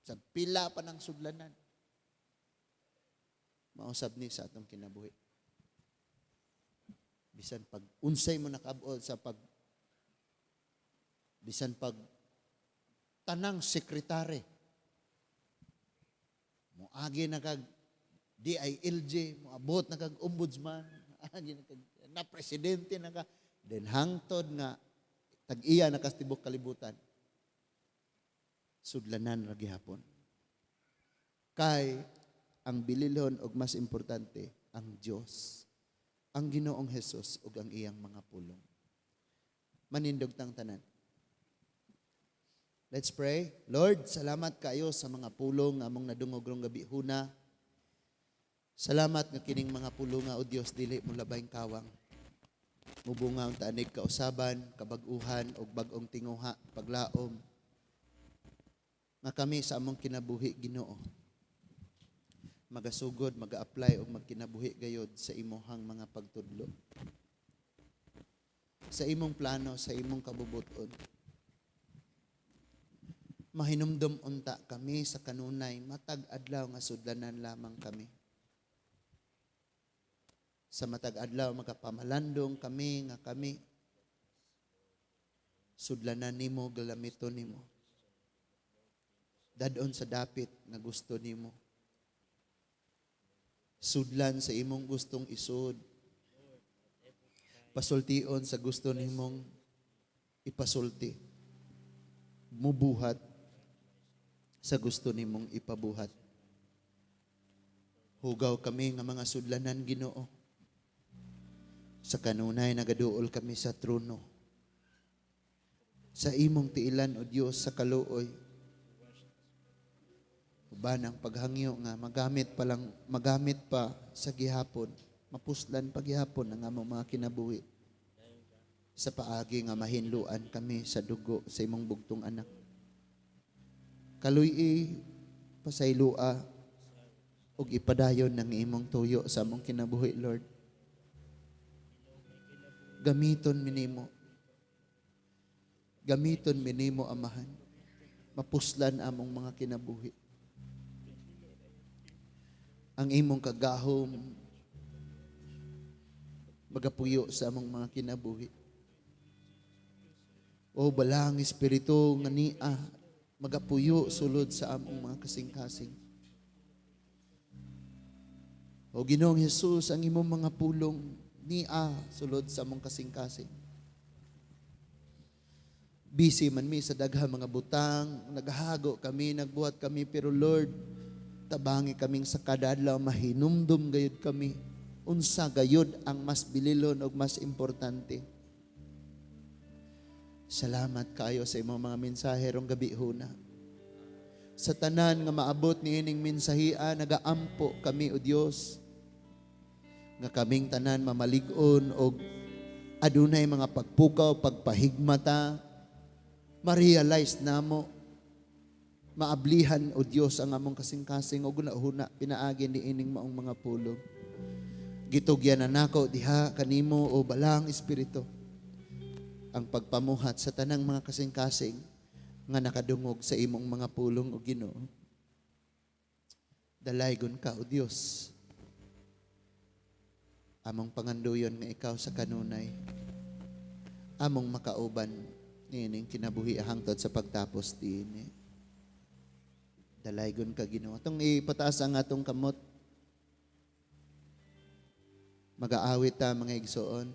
Sa pila pa ng sudlanan. Mausab ni sa atong kinabuhi. Bisan pag unsay mo nakabol sa bisan pag tanang sekretary mo agi na kag DILG mo abot na kag ombudsman agi na presidente na ka then hangtod nga tag-iya na kastibok kalibutan sudlanan ra gihapon kay ang bililhon og mas importante ang Dios, ang Ginoong Hesus ug ang iyang mga pulong. Manindog tang tanan. Let's pray. Lord, salamat kayo sa mga pulong nga among nadungog rong gabi huna. Salamat nga kining mga pulong nga o Dios dili mo labayng kawang. Mubunga ang taanig kausaban, kabag-uhan ug bag-ong tinguha, paglaom. Nga kami sa among kinabuhi Ginoo. Magasugod, mag-a-apply o magkinabuhi gayod sa imuhang mga pagtudlo. Sa imong plano, sa imong kabubuton. Mahinumdum unta kami sa kanunay, matag adlaw nga sudlanan lamang kami. Sa matag adlaw magapamalandong kami nga kami sudlanan nimo, galamiton nimo. Dadon sa dapit nga gusto nimo. Sudlan sa imong gustong isud. Pasultion sa gusto nimong ipasulti. Mubuhat sa gusto nimong ipabuhat. Hugaw kami nga mga sudlanan, Ginoo. Sa kanunay nagaduol kami sa trono. Sa imong tiilan, O Dios, sa kaluoy. Uban ang paghangyo nga magamit pa sa gihapon, mapuslan pa gihapon ang among mga kinabuhi. Sa paagi nga mahinluan kami sa dugo sa imong bugtong anak. Kaluy pasaylua ug ipadayon ng imong tuyo sa among kinabuhi, Lord. Gamiton minimo, Amahan. Mapuslan among mga kinabuhi. Ang imong kagahom magapuyo sa among mga kinabuhi. O balang espiritu nga nia magapuyo sulod sa among mga kasing-kasing. O Ginoong Hesus, ang imong mga pulong nia sulod sa among kasing-kasing. Busy man mi sa daghang mga butang, naghahago kami, nagbuhat kami, pero Lord, tabangi kaming sa kada adlaw, mahinumdum gayud kami. Unsa gayud ang mas bililon o mas importante. Salamat kayo sa imong mga mensahe rong gabi huna. Sa tanan nga maabot ni ining mensahia, nagaampo kami, O Dios, nga kaming tanan mamalig-on o adunay mga pagpukaw, pagpahigmata, ma-realize namo, maablihan, O Dios, ang among kasing-kasing o gunahuna pinaagi ni ining maong mga pulong. Gitugyan na nako diha kanimo, O balang espiritu, ang pagpamuhat sa tanang mga kasing-kasing nga nakadungog sa imong mga pulong, O Ginoo. Dalaygon ka, O Dios, among panganduyon nga ikaw sa kanunay, among makauban nining kinabuhi hangtod sa pagtapos din. Dalaygon ka, Ginoo. Atong ipataas ang atong kamot. Mag-aawit ta mga igsoon.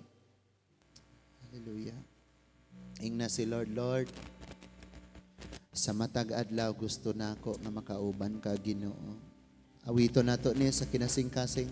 Hallelujah. Ingna si Lord, sa matag adlaw gusto nako nga makauban ka, Ginoo. Awito nato ni sa kinasing-kasing.